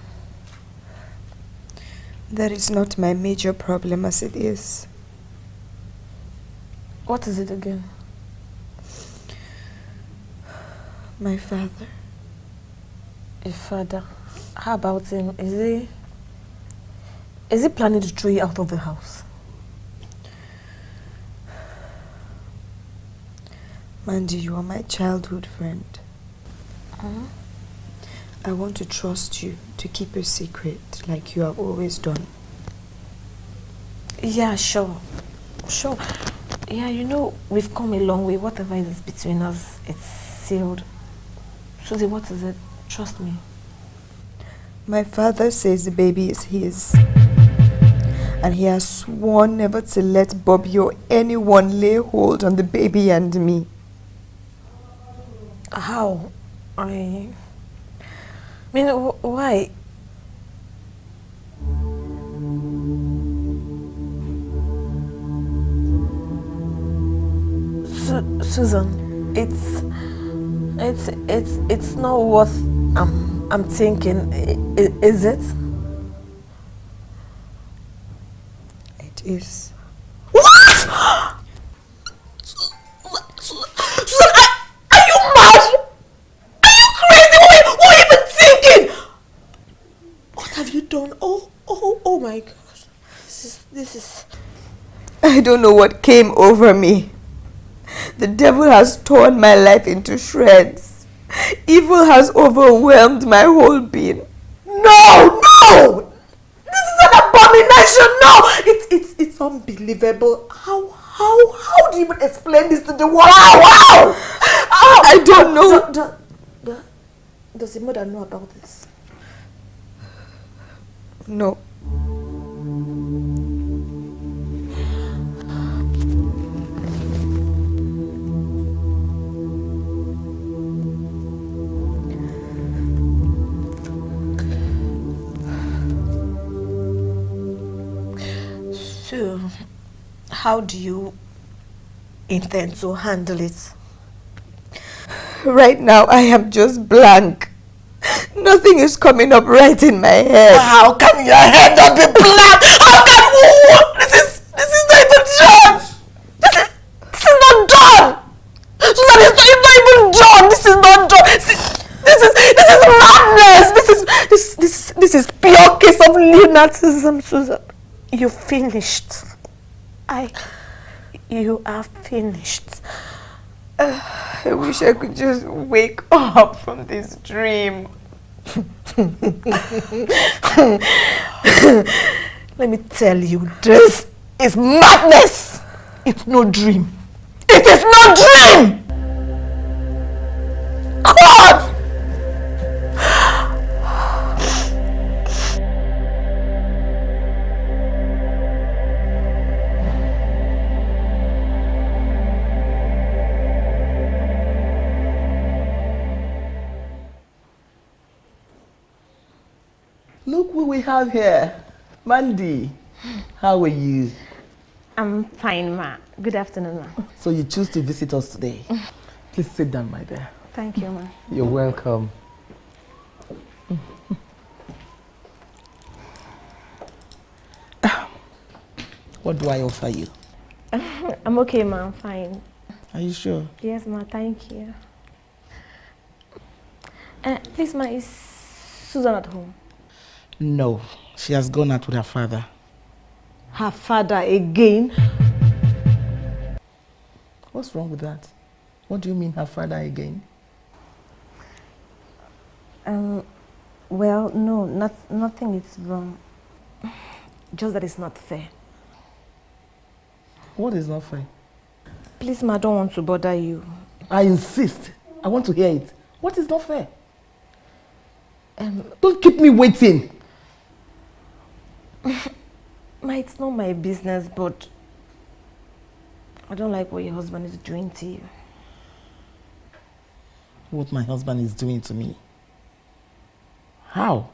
That is not my major problem as it is. What is it again? My father. Your father? How about him? Is he planning to throw you out of the house? Mandy, you are my childhood friend. I want to trust you to keep a secret like you have always done. Yeah, sure. Sure. Yeah, you know, we've come a long way. Whatever is between us, it's sealed. Susie, what is it? Trust me. My father says the baby is his. And he has sworn never to let Bobby or anyone lay hold on the baby and me. How? I mean, why? Susan, it's not what I'm thinking, is it? It is. What? Susan, are you mad? Are you crazy? What are you even thinking? What have you done? Oh my gosh. This is... I don't know what came over me. The devil has torn my life into shreds. Evil has overwhelmed my whole being. No! This is an abomination! No! It's unbelievable. How do you even explain this to the world? How? I don't know. Does your mother know about this? No. So, how do you intend to handle it? Right now, I am just blank. Nothing is coming up right in my head. How can your head not be blank? How can this is not even done. This is not done. Susan, it's not even done. This is not done. This is madness. This is pure case of lunatism, Susan. You finished. You are finished. I wish I could just wake up from this dream. Let me tell you, this is madness. It's no dream. It is no dream. God! Look who we have here. Mandy, how are you? I'm fine, ma. Good afternoon, ma. So you choose to visit us today. Please sit down, my dear. Thank you, ma. You're welcome. What do I offer you? I'm okay, ma. I'm fine. Are you sure? Yes, ma. Thank you. Please, ma, is Susan at home? No, she has gone out with her father. Her father again? What's wrong with that? What do you mean her father again? Well, no, nothing is wrong. Just that it's not fair. What is not fair? Please, ma, I don't want to bother you. I insist. I want to hear it. What is not fair? Don't keep me waiting. Ma, it's not my business, but I don't like what your husband is doing to you. What my husband is doing to me? How?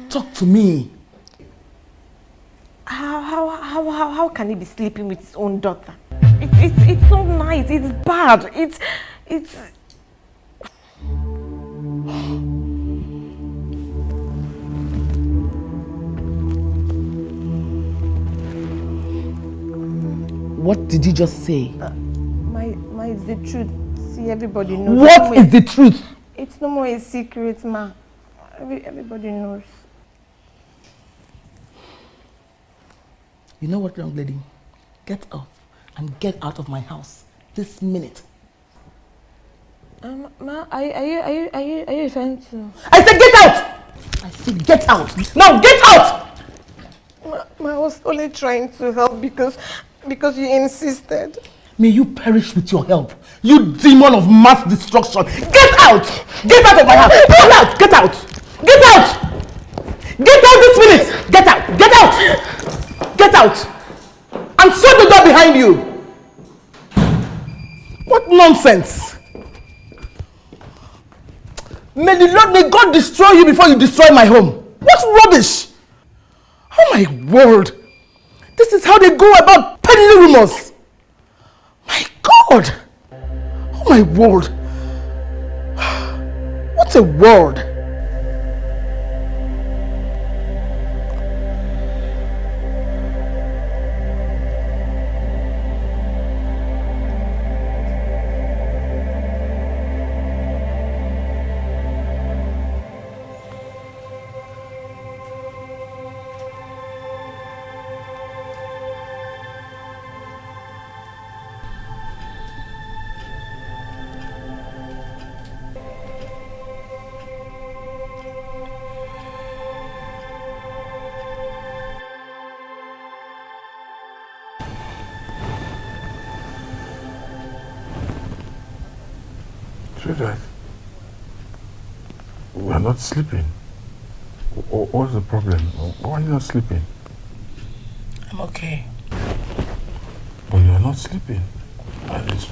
Talk to me. How can he be sleeping with his own daughter? It's not nice. It's bad. It's. What did you just say? Ma, it's the truth. See, everybody knows. What is the truth? It's no more a secret, ma. Everybody knows. You know what, young lady? Get up and get out of my house this minute. Ma, are you referring to? I said get out! I said get out! Now get out! Ma, I was only trying to help because you insisted. May you perish with your help, you demon of mass destruction! Get out! Get out of my house! Get out! Get out! Get out! Get out this minute! Get out! Get out! Get out! And shut the door behind you! What nonsense! May God destroy you before you destroy my home! What rubbish! Oh my word! This is how they go about peddling rumors! My God! Oh my word! What a word! Sweetheart, we are not sleeping. What's the problem? Why are you not sleeping? I'm okay. But you are not sleeping. And it's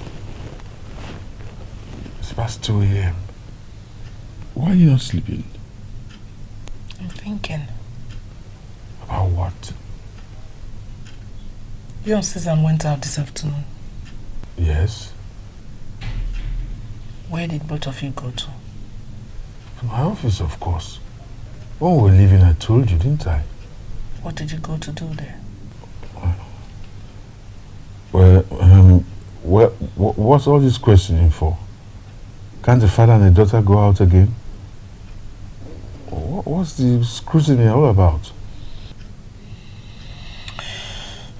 past 2 a.m. Why are you not sleeping? I'm thinking. About what? You and Susan went out this afternoon. Yes. Where did both of you go to? To my office, of course. When we were leaving, I told you, didn't I? What did you go to do there? Well, what's all this questioning for? Can't the father and the daughter go out again? What's the scrutiny all about?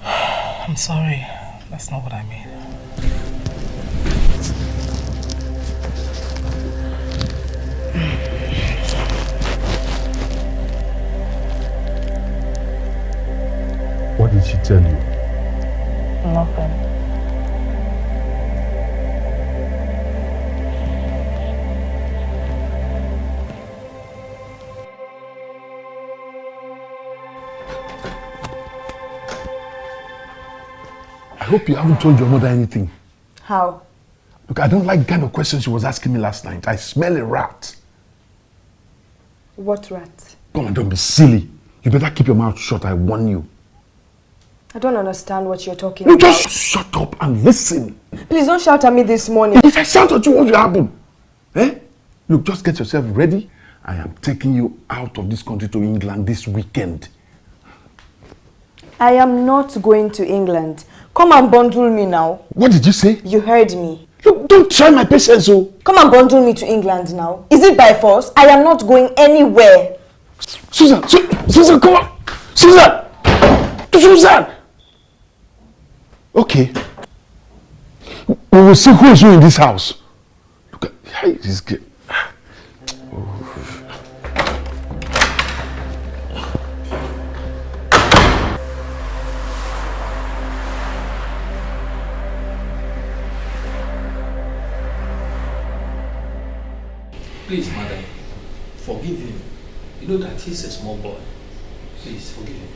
I'm sorry. That's not what I mean. What did she tell you? Nothing. I hope you haven't told your mother anything. How? Look, I don't like the kind of questions she was asking me last night. I smell a rat. What rat? Come on, don't be silly. You better keep your mouth shut, I warn you. I don't understand what you're talking You about. just shut up and listen. Please don't shout at me this morning. If I shout at you, what will happen? Eh? Look, just get yourself ready. I am taking you out of this country to England this weekend. I am not going to England. Come and bundle me now. What did you say? You heard me. Look, don't try my patience, oh. Come and bundle me to England now. Is it by force? I am not going anywhere. Susan, Susan, come on. Susan! Susan! Okay. We will see who is who in this house. Look at how this girl. Please, madam, forgive him. You know that he's a small boy. Please, forgive him.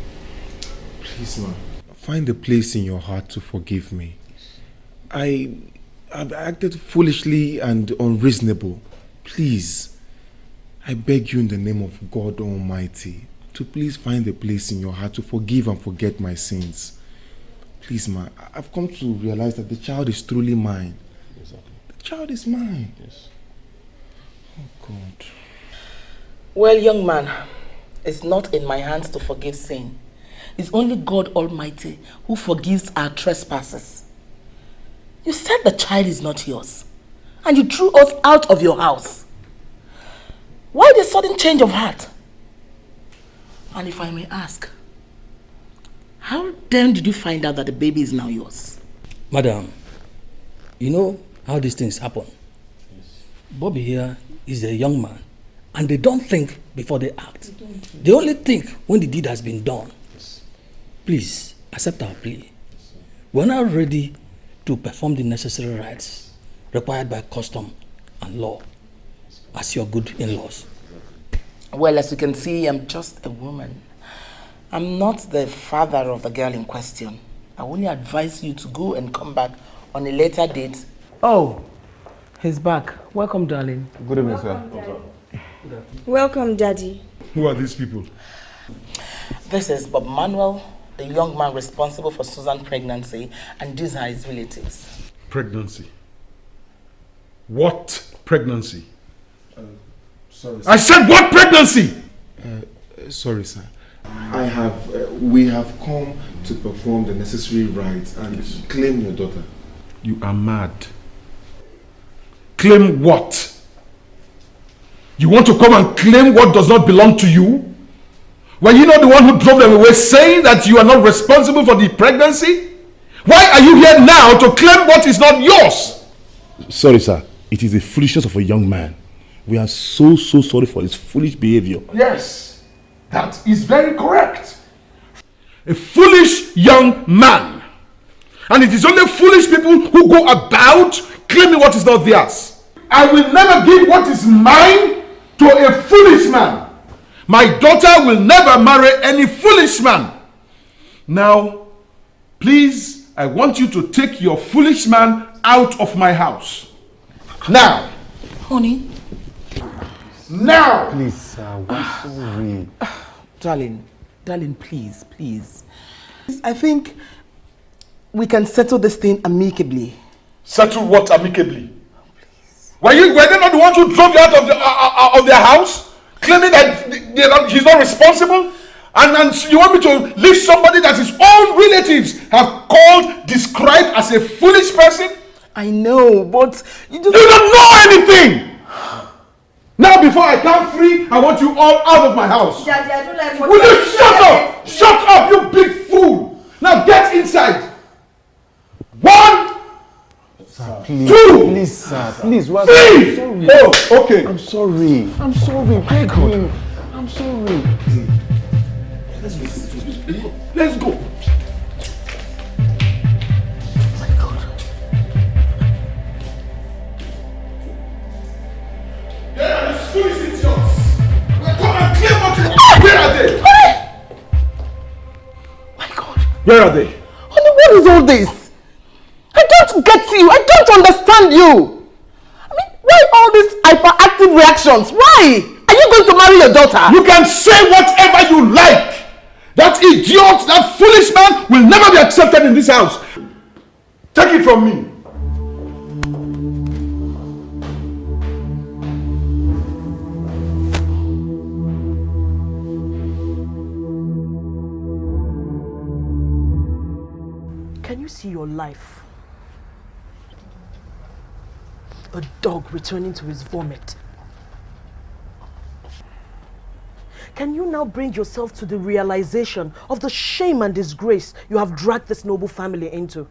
Please, ma. Find a place in your heart to forgive me. I've acted foolishly and unreasonable. Please, I beg you in the name of God Almighty to please find a place in your heart to forgive and forget my sins. Please, ma, I've come to realize that the child is truly mine. Exactly. The child is mine. Yes. Oh, God. Well, young man, it's not in my hands to forgive sin. It's only God Almighty who forgives our trespasses. You said the child is not yours, and you threw us out of your house. Why the sudden change of heart? And if I may ask, how then did you find out that the baby is now yours? Madam, you know how these things happen. Bobby here is a young man, and they don't think before they act. They only think when the deed has been done. Please, accept our plea. We're now ready to perform the necessary rites required by custom and law as your good in-laws. Well, as you can see, I'm just a woman. I'm not the father of the girl in question. I only advise you to go and come back on a later date. Oh, he's back. Welcome, darling. Good evening, sir. Welcome, Daddy. Who are these people? This is Bob Manuel, the young man responsible for Susan's pregnancy, and these are his relatives. Pregnancy. What pregnancy? Sorry, sir. I said what pregnancy? Sorry, sir. We have come to perform the necessary rites and claim your daughter. You are mad. Claim what? You want to come and claim what does not belong to you? Were you not the one who drove them away saying that you are not responsible for the pregnancy? Why are you here now to claim what is not yours? Sorry, sir. It is the foolishness of a young man. We are so sorry for his foolish behavior. Yes, that is very correct. A foolish young man. And it is only foolish people who go about claiming what is not theirs. I will never give what is mine to a foolish man. My daughter will never marry any foolish man. Now, please, I want you to take your foolish man out of my house. Now. Honey. Now. Please, sir, we're sorry. Darling, please. I think we can settle this thing amicably. Settle what amicably? Were they not the ones who drove you out of their house? Claiming that he's not responsible? And you want me to leave somebody that his own relatives have described as a foolish person? I know, but you don't know anything! Now before I come free, I want you all out of my house. Daddy, I don't like what Will you shut up? Shut up, you big fool! Now get inside. 1, Sir, please, 2, please, sir, please. 3. Sorry. Oh, okay. I'm sorry. I'm sorry. My God. I'm sorry. Let's go. There are the foolish idiots. Come and claim what you want. Where are they? My God. Where are they? Honey, what is all this? I don't get you. I don't understand you. I mean, why all these hyperactive reactions? Why? Are you going to marry your daughter? You can say whatever you like. That idiot, that foolish man will never be accepted in this house. Take it from me. Can you see your life? A dog returning to his vomit. Can you now bring yourself to the realization of the shame and disgrace you have dragged this noble family into?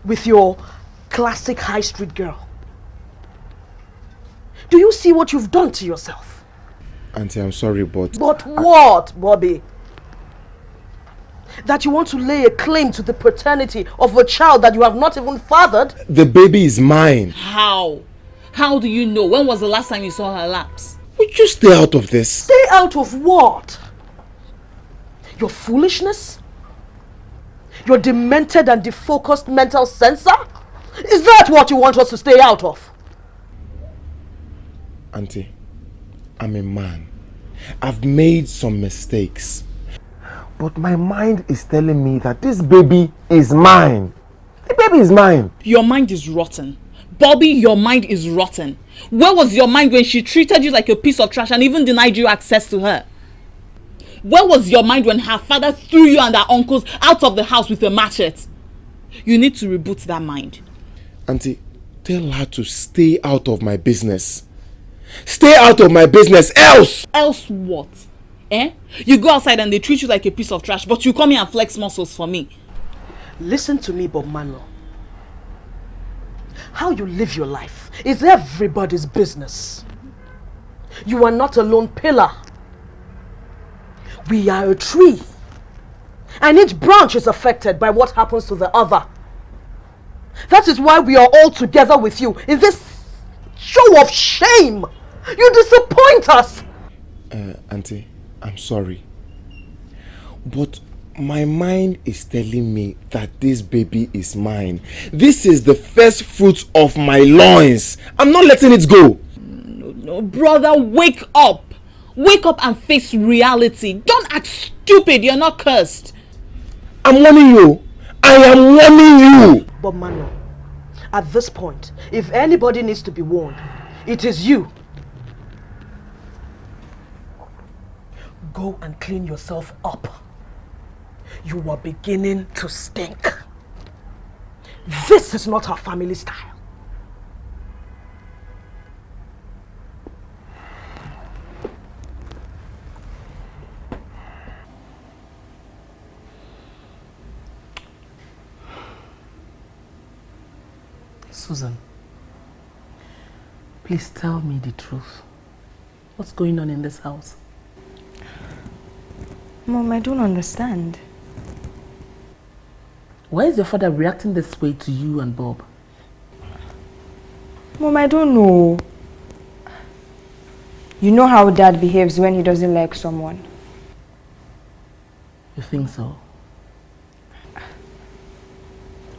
With your classic high street girl. Do you see what you've done to yourself? Auntie, I'm sorry, but... But what, Bobby? That you want to lay a claim to the paternity of a child that you have not even fathered? The baby is mine. How? How do you know? When was the last time you saw her laps? Would you stay out of this? Stay out of what? Your foolishness? Your demented and defocused mental censor? Is that what you want us to stay out of? Auntie, I'm a man. I've made some mistakes. But my mind is telling me that this baby is mine. The baby is mine. Your mind is rotten. Bobby, your mind is rotten. Where was your mind when she treated you like a piece of trash and even denied you access to her? Where was your mind when her father threw you and her uncles out of the house with a machete? You need to reboot that mind. Auntie, tell her to stay out of my business. Stay out of my business, else! Else what? Eh? You go outside and they treat you like a piece of trash, but you come here and flex muscles for me. Listen to me, Bob Manuel. How you live your life is everybody's business. You are not a lone pillar. We are a tree. And each branch is affected by what happens to the other. That is why we are all together with you in this show of shame. You disappoint us. Auntie, I'm sorry. But my mind is telling me that this baby is mine. This is the first fruit of my loins. I'm not letting it go. No, brother, wake up. Wake up and face reality. Don't act stupid. You're not cursed. I'm warning you. I am warning you. But Mano, at this point, if anybody needs to be warned, it is you. Go and clean yourself up. You are beginning to stink. This is not our family style. Susan, please tell me the truth. What's going on in this house? Mom, I don't understand. Why is your father reacting this way to you and Bob? Mom, I don't know. You know how Dad behaves when he doesn't like someone. You think so?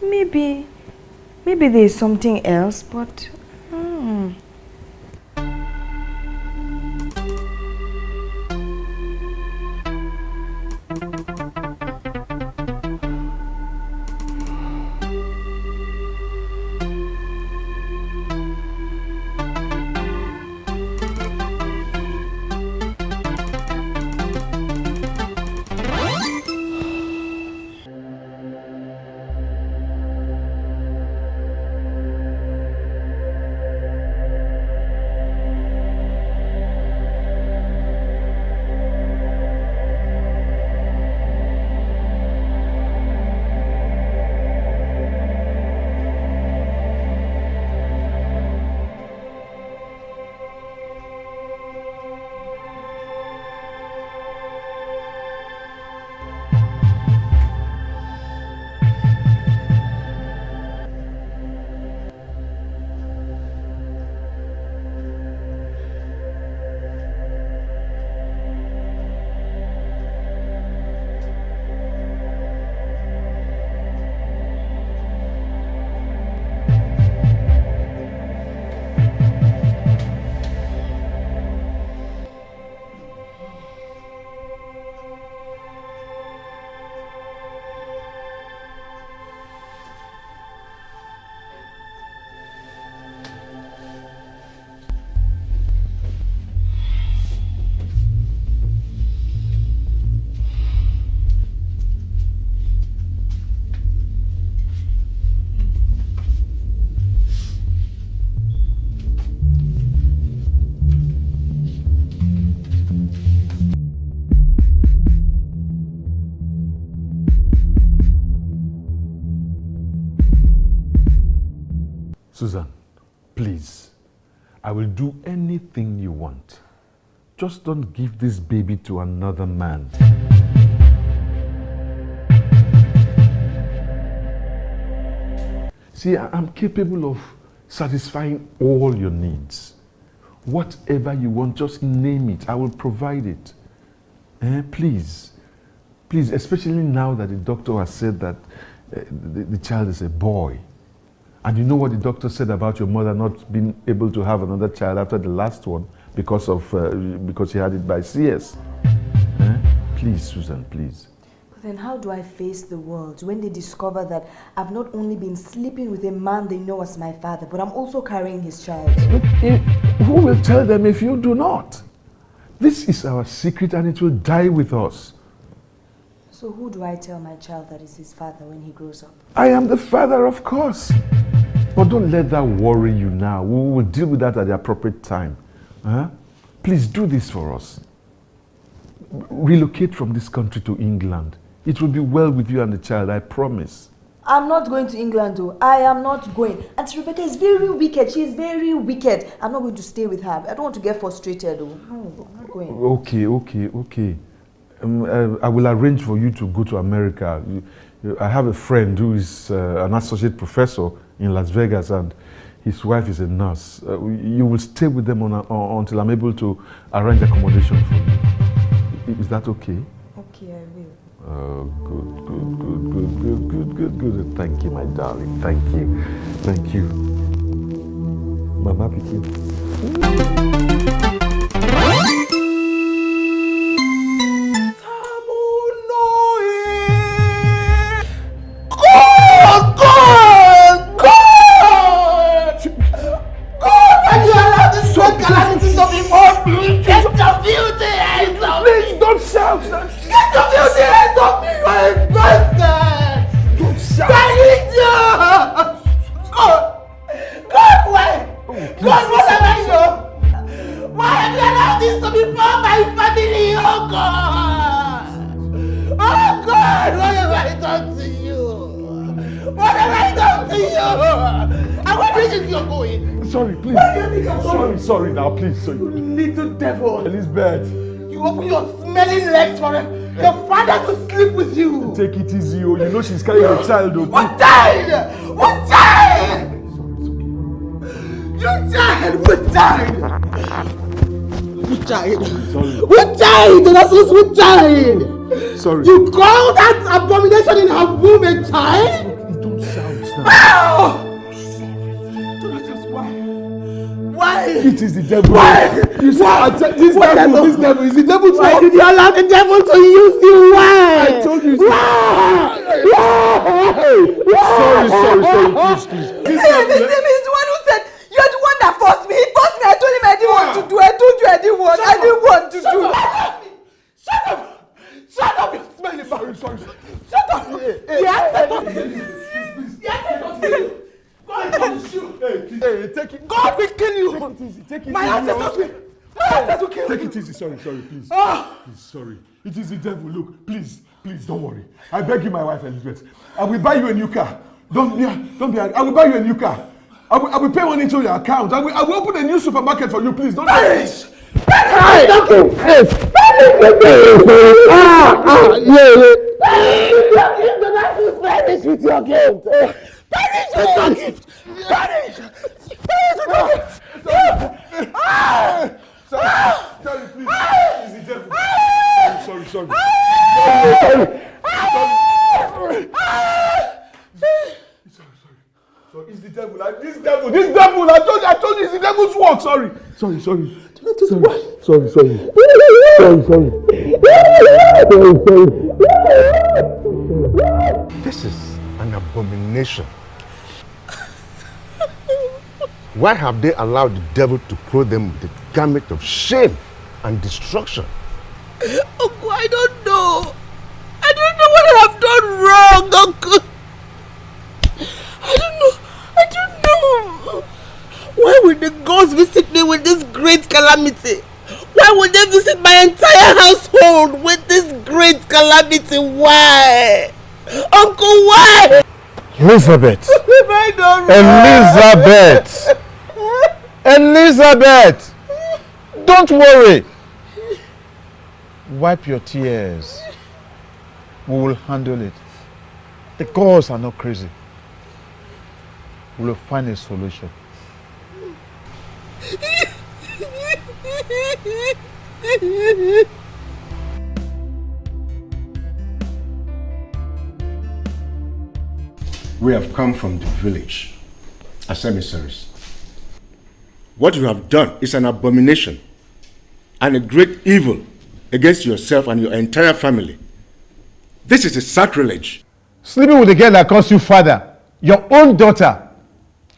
Maybe there's something else, but... Susan, please, I will do anything you want. Just don't give this baby to another man. See, I'm capable of satisfying all your needs. Whatever you want, just name it. I will provide it. Please, especially now that the doctor has said that the child is a boy. And you know what the doctor said about your mother not being able to have another child after the last one because she had it by CS. Please, Susan, please. But then how do I face the world when they discover that I've not only been sleeping with a man they know as my father, but I'm also carrying his child? Who will tell them if you do not? This is our secret and it will die with us. So who do I tell my child that is his father when he grows up? I am the father, of course. But don't let that worry you now. We will deal with that at the appropriate time. Please do this for us. Relocate from this country to England. It will be well with you and the child, I promise. I'm not going to England though. I am not going. Auntie Rebecca is very wicked. She is very wicked. I'm not going to stay with her. I don't want to get frustrated though. No, I'm not going. Okay. I will arrange for you to go to America. I have a friend who is an associate professor in Las Vegas, and his wife is a nurse. You will stay with them until I'm able to arrange accommodation for you. Is that okay? Okay, I will. Good. Thank you, my darling. Thank you. Mama Pikin. Please don't shout! Get the beauty hands off me, you are a bastard! Don't shout! God, why? God, what have I done? Why have you allowed this to before my family? Oh God! Oh God, what have I done to you? What have I done to you? And where do you think you're going? Sorry, please. Where do you think I'm going? Sorry now, please. Sorry. You little devil. Elizabeth. You open your smelling legs for your father to sleep with you. Take it easy, oh. You know she's carrying a child, oh. What child? What child? Your child? What child? What child? Sorry. What child? That's what child. Sorry. You call that abomination in her womb a child? Don't shout now. Ow! Why? It is the devil. Why? You see, this devil is the devil. Why did you allow the devil to use you? Why? I told you. Why? Sorry, please. This is the one who said, you're the one that forced me. He forced me. I told him I didn't want to do. I told you I didn't want to do. Shut up! You smelly. Sorry. Shut up! Yes, God punish you! Hey, take it. God will kill you! Take it easy. Take it My easy. ancestors will kill you! Take it easy. Sorry, please. Ah. Please, sorry. It is the devil. Look, please, don't worry. I beg you, my wife Elizabeth. I will buy you a new car. Don't be. I will buy you a new car. I will pay money into your account. I will open a new supermarket for you. Please don't. Perish! Thank you. Yes. Perish with your gift! Perish with your gift! Perish with your gift! Sorry, please. It's the devil. Sorry. So it's the devil. This devil. I told you it's the devil's work. Sorry. This is an abomination. Why have they allowed the devil to clothe them with the garment of shame and destruction? Uncle, I don't know. I don't know what I have done wrong, Uncle. I don't know. Why would the gods visit me with this great calamity? Why would they visit my entire household with this great calamity? Why? Uncle, why? Elizabeth! I don't know. Elizabeth! Don't worry. Wipe your tears. We will handle it. The gods are not crazy. We will find a solution. We have come from the village as emissaries. What you have done is an abomination and a great evil against yourself and your entire family. This is a sacrilege. Sleeping with a girl that calls you father, your own daughter.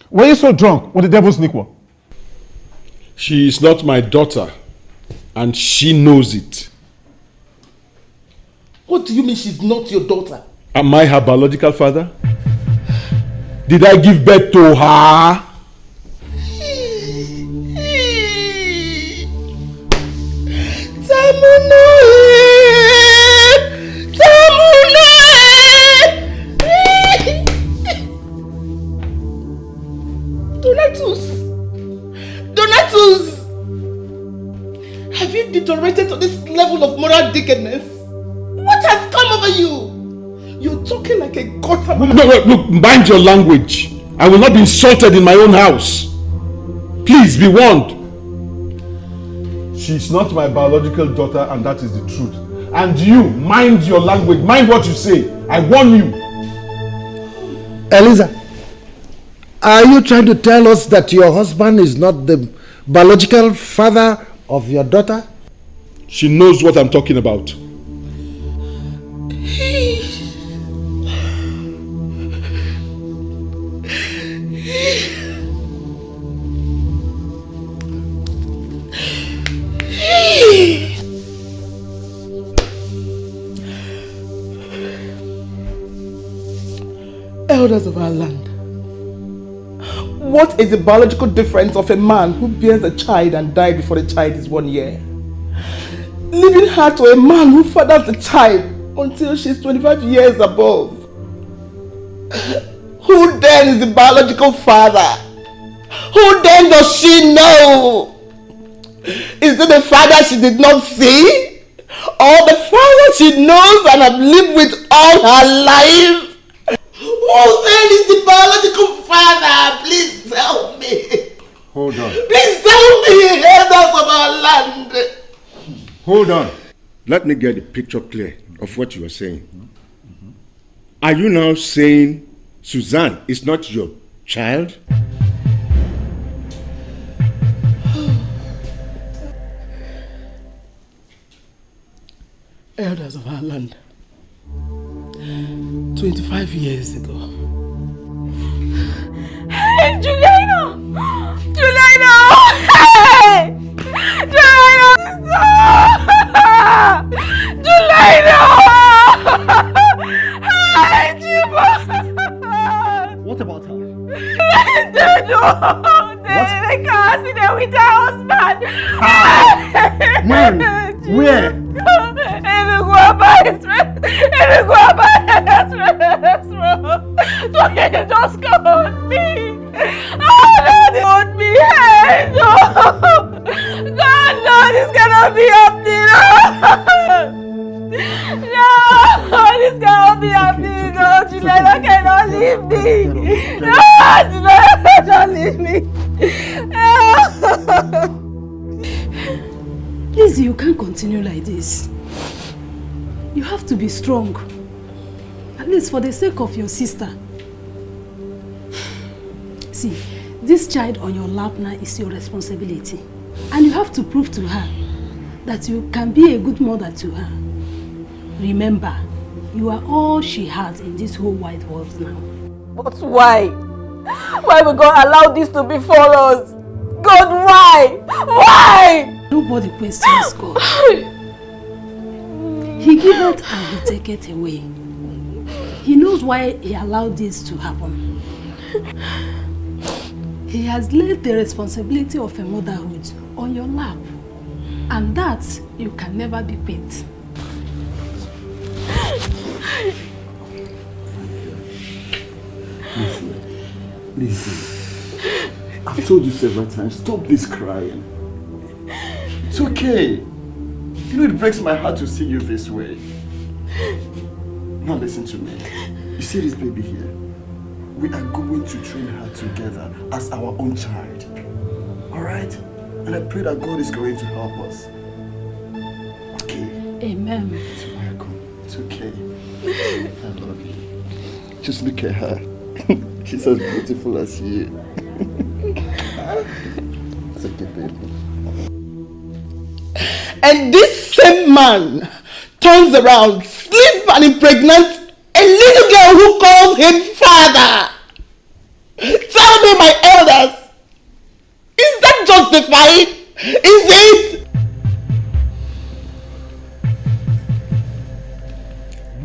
Were you so drunk with the devil's liquor? She is not my daughter, and she knows it. What do you mean she's not your daughter? Am I her biological father? Did I give birth to her? Donatus! Have you deteriorated to this level of moral decadence? What has come over you? You're talking like a gutter. No, look, mind your language. I will not be insulted in my own house. Please be warned. She's not my biological daughter, and that is the truth. And you, mind your language. Mind what you say. I warn you. Eliza, are you trying to tell us that your husband is not the biological father of your daughter? She knows what I'm talking about. Elders of our land, what is the biological difference of a man who bears a child and died before the child is 1 year, leaving her to a man who fathers the child until she's 25 years above? Who then is the biological father? Who then does she know? Is it the father she did not see? Or the father she knows and have lived with all her life? Who then is the biological father? Please tell me. Hold on. Please tell me, elders of our land. Hold on. Let me get the picture clear of what you are saying. Are you now saying Suzanne is not your child? Elders of our land, 25 years ago. Hey, Juliana! Juliana! Hey! Juliana! Juliana! Hey, Jibo! What about her? They can't see them with her husband. When? Where? In the don't you just come on me? Oh, no, on me. Hey, no. God, no, this cannot be happening. No, this cannot be happening. No, Juliana cannot leave me. No, Juliana cannot leave me. Lizzie, you can't continue like this. You have to be strong. At least for the sake of your sister. See, this child on your lap now is your responsibility. And you have to prove to her that you can be a good mother to her. Remember, you are all she has in this whole wide world now. But why? Why will God allow this to befall us? God, why? Why? Nobody questions God. He giveth and he taketh away. He knows why he allowed this to happen. He has laid the responsibility of a motherhood on your lap. And that you can never be paid. Listen, I've told you several times, stop this crying. It's okay. You know, it breaks my heart to see you this way. Now listen to me. You see this baby here? We are going to train her together as our own child. Alright? And I pray that God is going to help us. Okay? Amen. It's welcome. It's okay. I love you. Just look at her. She's as beautiful as you. It's okay, baby. And this same man turns around, sleeps and impregnates a little girl who calls him father. Tell me, my elders, is that justified? Is it?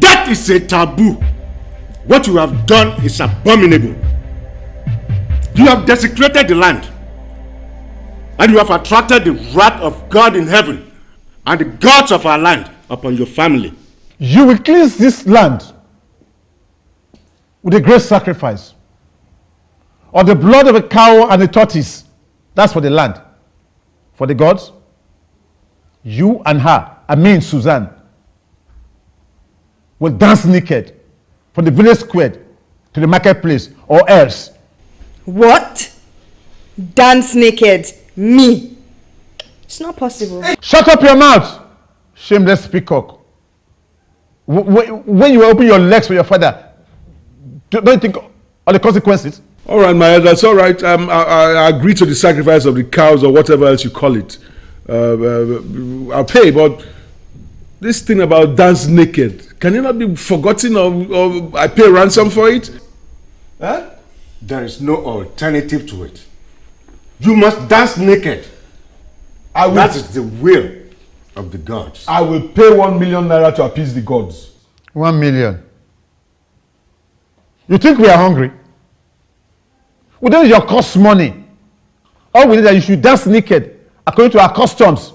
That is a taboo. What you have done is abominable. You have desecrated the land. And you have attracted the wrath of God in heaven and the gods of our land upon your family. You will cleanse this land with a great sacrifice. or the blood of a cow and a tortoise, that's for the land. For the gods, you and her, I mean Suzanne, will dance naked from the village square to the marketplace or else. What? Dance naked? Me? It's not possible. Shut up your mouth, shameless peacock. When you open your legs for your father, don't you think of the consequences? All right, my elder, that's all right. I agree to the sacrifice of the cows or whatever else you call it. I'll pay, but this thing about dance naked, can it not be forgotten or I pay ransom for it? Huh? There is no alternative to it. You must dance naked. That is the will of the gods. I will pay 1 million naira to appease the gods. 1 million. You think we are hungry? We don't need your cost money. All we need is that you should dance naked according to our customs.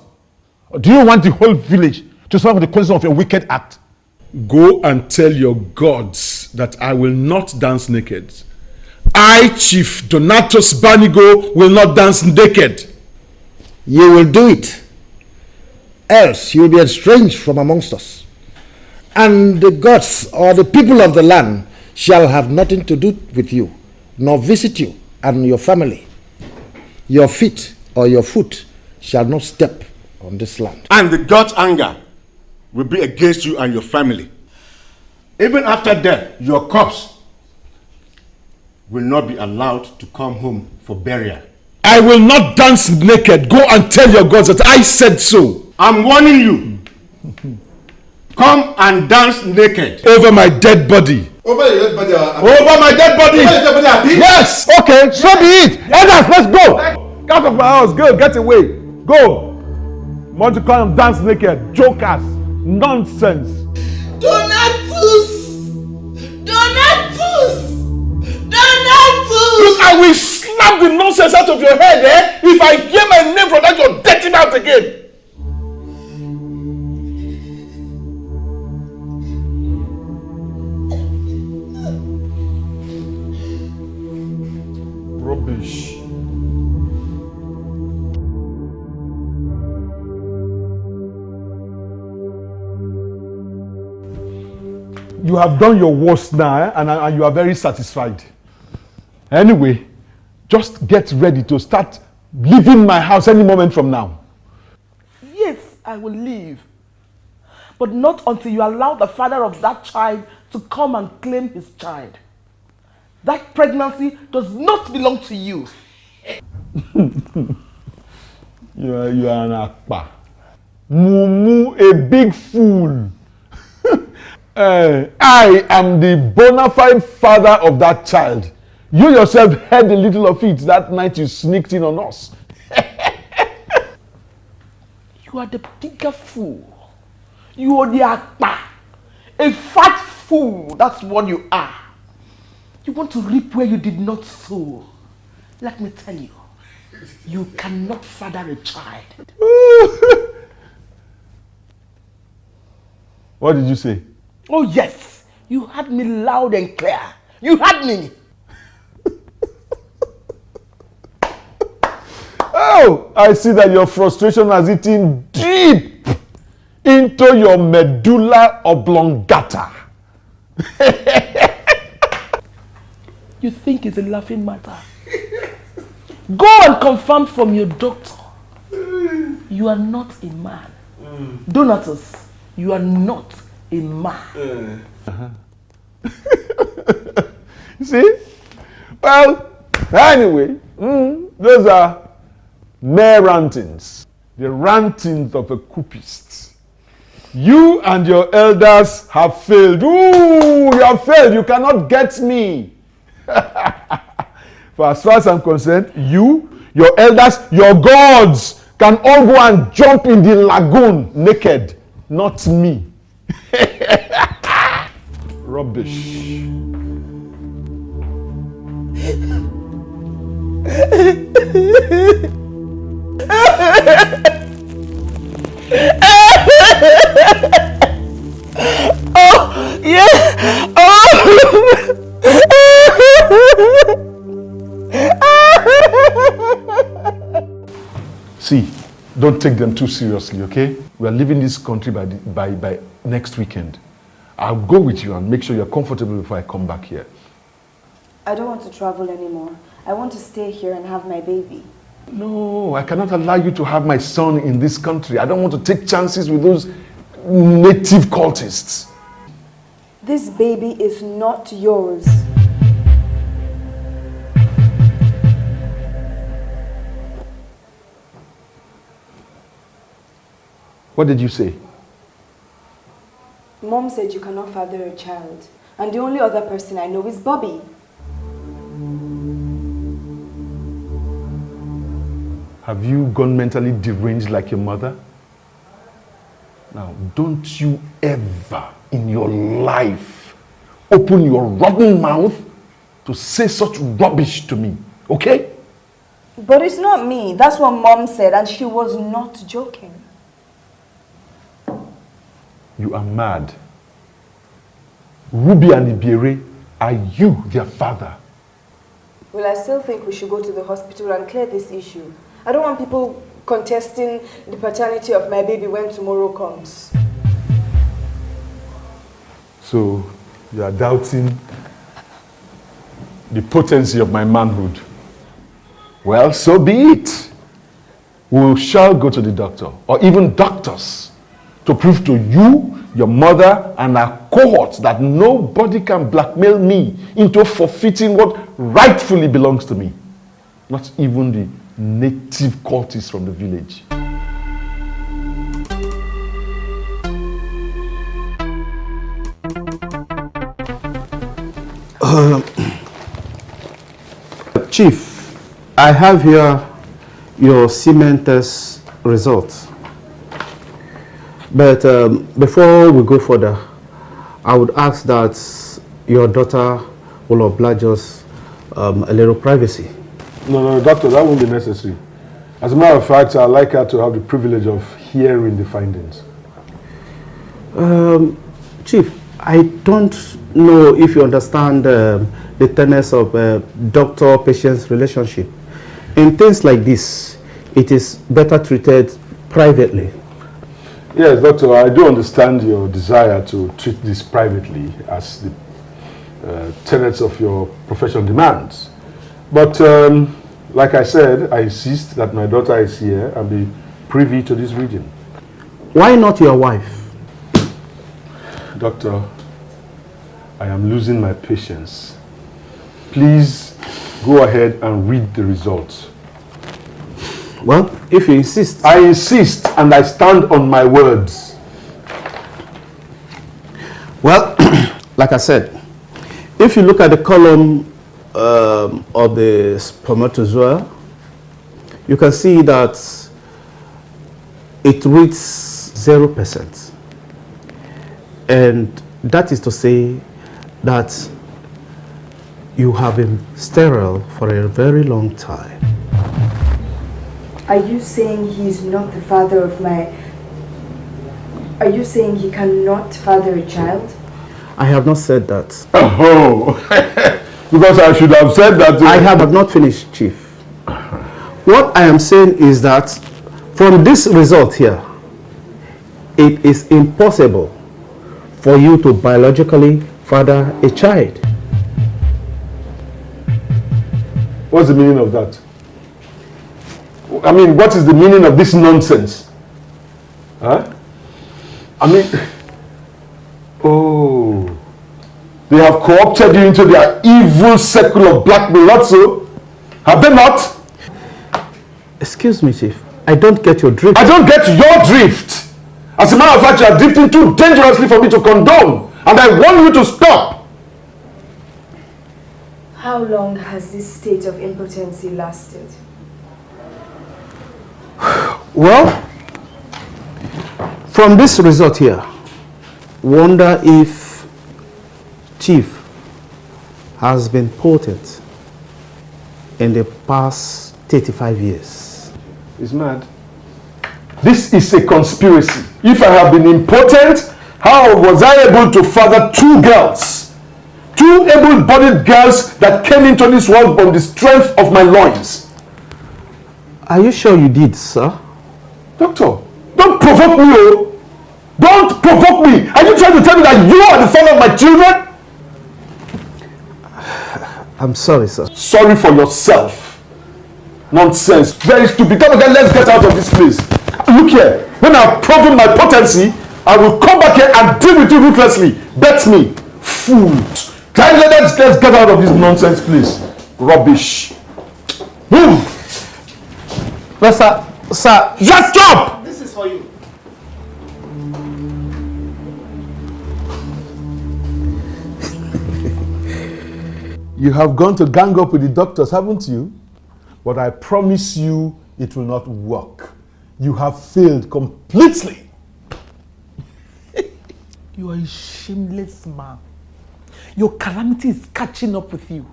Or do you want the whole village to suffer the consequences of your wicked act? Go and tell your gods that I will not dance naked. I, Chief Donatus Banigo, will not dance naked. You will do it. Else you will be estranged from amongst us. And the gods or the people of the land shall have nothing to do with you, nor visit you and your family. Your feet or your foot shall not step on this land. And the God's anger will be against you and your family. Even after death, your corpse will not be allowed to come home for burial. I will not dance naked. Go and tell your gods that I said so. I'm warning you. Come and dance naked. Over my dead body. Over your dead body. Over my dead body. Over your dead body. Yes. Okay, so be it. Elders, let's go. Get out of my house. Go, get away. Go. Want to come and dance naked? Jokers. Nonsense. Donatus! Look, I will slap the nonsense out of your head, if I hear my name from that your dirty mouth again. Rubbish. You have done your worst now, and you are very satisfied. Anyway, just get ready to start leaving my house any moment from now. Yes, I will leave. But not until you allow the father of that child to come and claim his child. That pregnancy does not belong to you. You are an akpa. Mumu, a big fool. I am the bona fide father of that child. You yourself had a little of it that night you sneaked in on us. You are the bigger fool. You are the akpa. A fat fool. That's what you are. You want to reap where you did not sow. Let me tell you, you cannot father a child. What did you say? Oh yes, you heard me loud and clear. You heard me. Oh, I see that your frustration has eaten deep into your medulla oblongata. You think it's a laughing matter? Go and confirm from your doctor. You are not a man. Donatus, you are not a man. See? Well, anyway, those are mere rantings. The rantings of a coupist. You and your elders have failed. Ooh, you have failed. You cannot get me. For as far as I'm concerned, you, your elders, your gods can all go and jump in the lagoon naked. Not me. Rubbish. Oh, yeah. Oh. See, don't take them too seriously, okay? We are leaving this country by next weekend. I'll go with you and make sure you're comfortable before I come back here. I don't want to travel anymore. I want to stay here and have my baby. No, I cannot allow you to have my son in this country. I don't want to take chances with those native cultists. This baby is not yours. What did you say? Mom said you cannot father a child. And the only other person I know is Bobby. Have you gone mentally deranged like your mother? Now, don't you ever in your life open your rotten mouth to say such rubbish to me, okay? But it's not me. That's what Mom said, and she was not joking. You are mad. Ruby and Ibiere, are you their father? Well, I still think we should go to the hospital and clear this issue. I don't want people contesting the paternity of my baby when tomorrow comes. So, you are doubting the potency of my manhood. Well, so be it. We shall go to the doctor, or even doctors, to prove to you, your mother, and our cohort that nobody can blackmail me into forfeiting what rightfully belongs to me. Not even the native cultists from the village. Chief, I have here your semen test results. But before we go further, I would ask that your daughter will oblige us a little privacy. No, doctor, that won't be necessary. As a matter of fact, I'd like her to have the privilege of hearing the findings. Chief, I don't know if you understand the tenets of doctor-patient relationship. In things like this, it is better treated privately. Yes, doctor, I do understand your desire to treat this privately as the tenets of your profession demands. But like I said, I insist that my daughter is here and be privy to this region. Why not your wife? Doctor, I am losing my patience. Please go ahead and read the results. Well, if you insist. I insist, and I stand on my words. Well, like I said, if you look at the column of the spermatozoa, you can see that it reads 0%. And that is to say that you have been sterile for a very long time. Are you saying he's not the father of my... Are you saying he cannot father a child? I have not said that. Oh, because I should have said that. I have not finished, Chief. What I am saying is that from this result here, it is impossible for you to biologically father a child. What's the meaning of that? I mean, what is the meaning of this nonsense? Huh? I mean, oh, they have co-opted you into their evil circle of blackmail, also. Have they not? Excuse me, Chief. I don't get your drift. I don't get your drift. As a matter of fact, you are drifting too dangerously for me to condone. And I want you to stop. How long has this state of impotency lasted? Well, from this result here, wonder if Chief has been potent in the past 35 years. He's mad. This is a conspiracy. If I have been impotent, how was I able to father two girls? Two able-bodied girls that came into this world from the strength of my loins. Are you sure you did, sir? Doctor, don't provoke me, oh! Don't provoke me! Are you trying to tell me that you are the father of my children? I'm sorry, sir. Sorry for yourself. Nonsense. Very stupid. Come again, let's get out of this place. Look here. When I've proven my potency, I will come back here and deal with you ruthlessly. Bet me. Fool. Let's get out of this nonsense place. Rubbish. Move. No, sir. Sir. Shut up! This is for you. You have gone to gang up with the doctors, haven't you? But I promise you, it will not work. You have failed completely. You are a shameless man. Your calamity is catching up with you.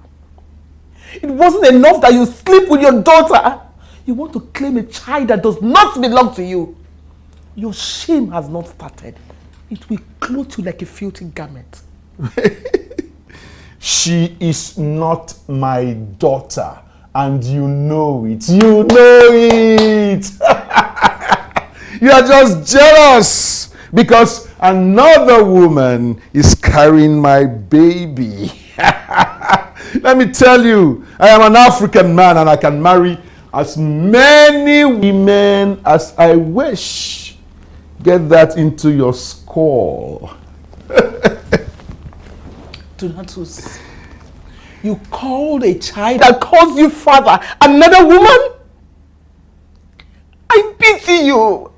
It wasn't enough that you sleep with your daughter. You want to claim a child that does not belong to you. Your shame has not started. It will clothe you like a filthy garment. She is not my daughter, and you know it. You know it. You are just jealous because another woman is carrying my baby. Let me tell you, I am an African man and I can marry as many women as I wish. Get that into your skull. Donatus, you called a child that calls you father another woman? I pity you.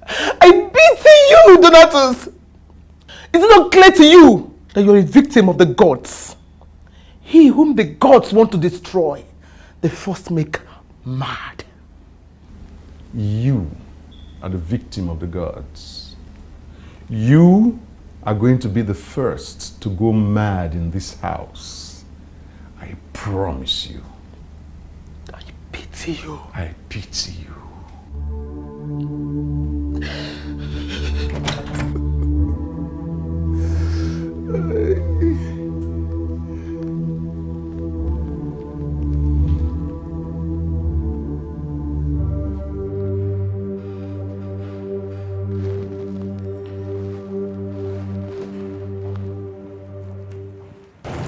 I pity you, Donatus. Is it not clear to you that you're a victim of the gods? He whom the gods want to destroy, they first make mad. You are the victim of the gods. You are going to be the first to go mad in this house. I promise you. I pity you. I pity you.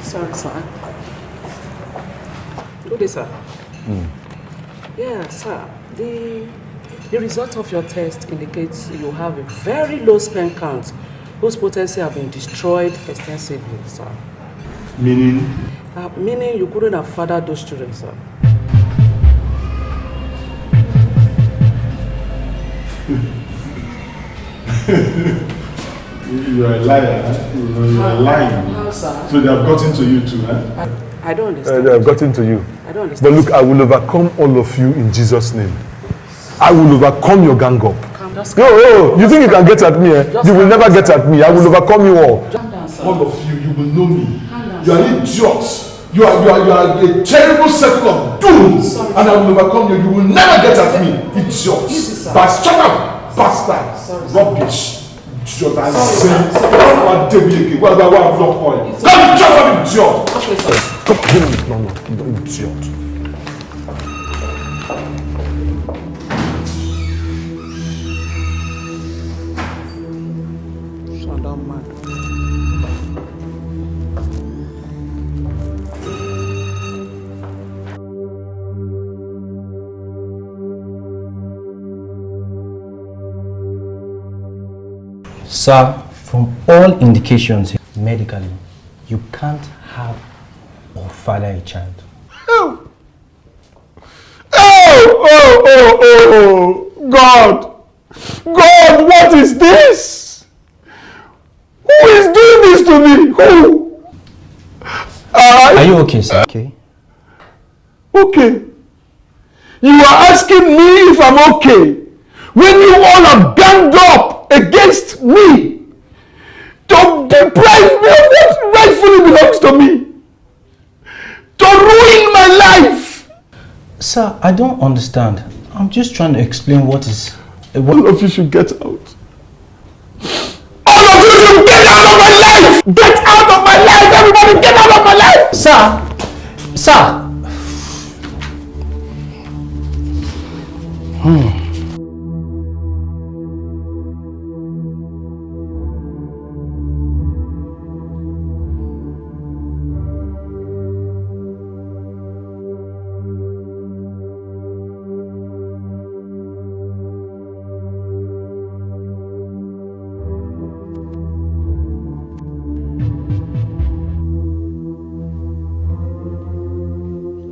Sorry, sir. Good day, sir. Yeah, sir. The result of your test indicates you have a very low sperm count, whose potency have been destroyed extensively, sir. Meaning? Meaning you couldn't have fathered those children, sir. You are a liar, huh? You are lying. No, sir. So they have gotten to you too, huh? I don't understand. They have gotten to you. I don't understand. But look, I will overcome all of you in Jesus' name. I will overcome your gang up. No, you think you can get at me? You will never get at me. I will overcome you all. All of you, you will know me. You are idiots. You are a terrible circle of doom. And I will overcome you. You will never get at me. Idiots. Shut up, bastard. Rubbish. Idiot. I say, what David? What block oil? Come, shut up, idiot. Come on, no, idiot. Sir, from all indications medically, you can't have or father a child. Oh, God, what is this? Who is doing this to me? Who? Are you okay, sir? Okay. Okay. You are asking me if I'm okay when you all have ganged up against me to deprive me of what rightfully belongs to me, to ruin my life. Sir, I don't understand. I'm just trying to explain what is... All of you should get out. All of you should get out of my life! Get out of my life! Everybody get out of my life! Sir! Good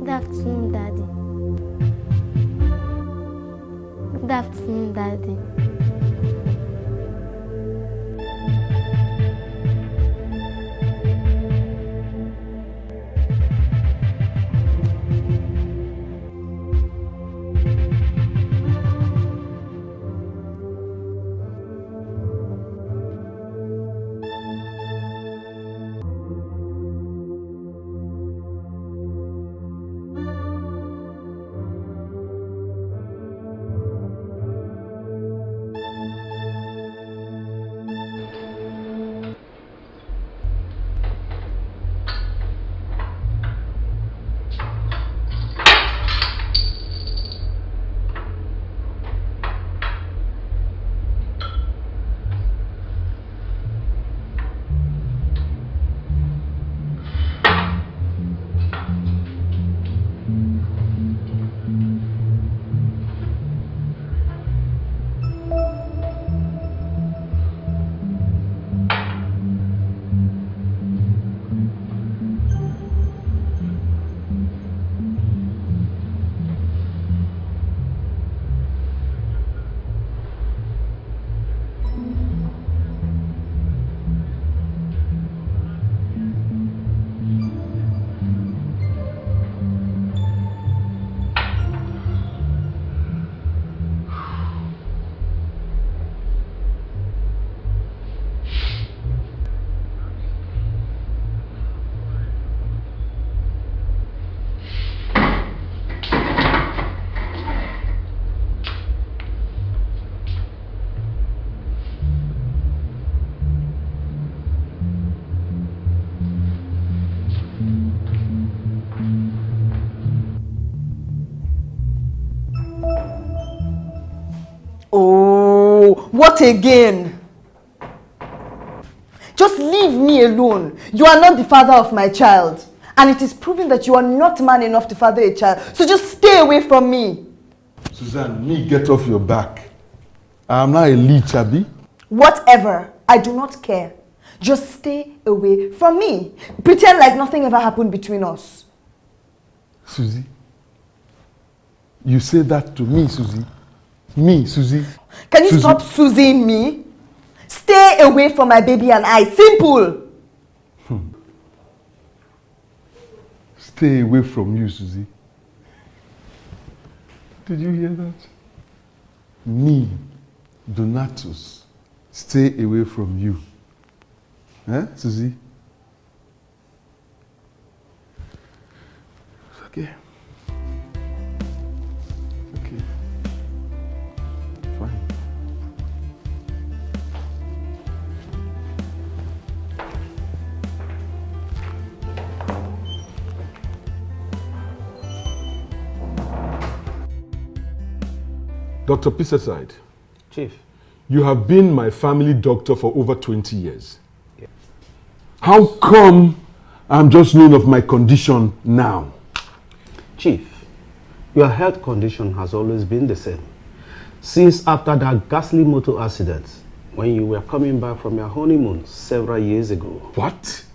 afternoon, Daddy. Good afternoon, Daddy. Oh, what again? Just leave me alone. You are not the father of my child. And it is proven that you are not man enough to father a child. So just stay away from me. Suzanne, me get off your back. I'm not a leech, Abby. Whatever. I do not care. Just stay away from me. Pretend like nothing ever happened between us. Susie, you say that to me, Susie. Me, Susie. Can you stop Susieing me? Stay away from my baby and I. Simple. Stay away from you, Susie. Did you hear that? Me, Donatus, stay away from you. Eh, Susie? It's okay. It's okay. Fine. Dr. Pisacide. Chief. You have been my family doctor for over 20 years. Yes. How come I'm just knowing of my condition now? Chief, your health condition has always been the same. Since after that ghastly motor accident, when you were coming back from your honeymoon several years ago. What?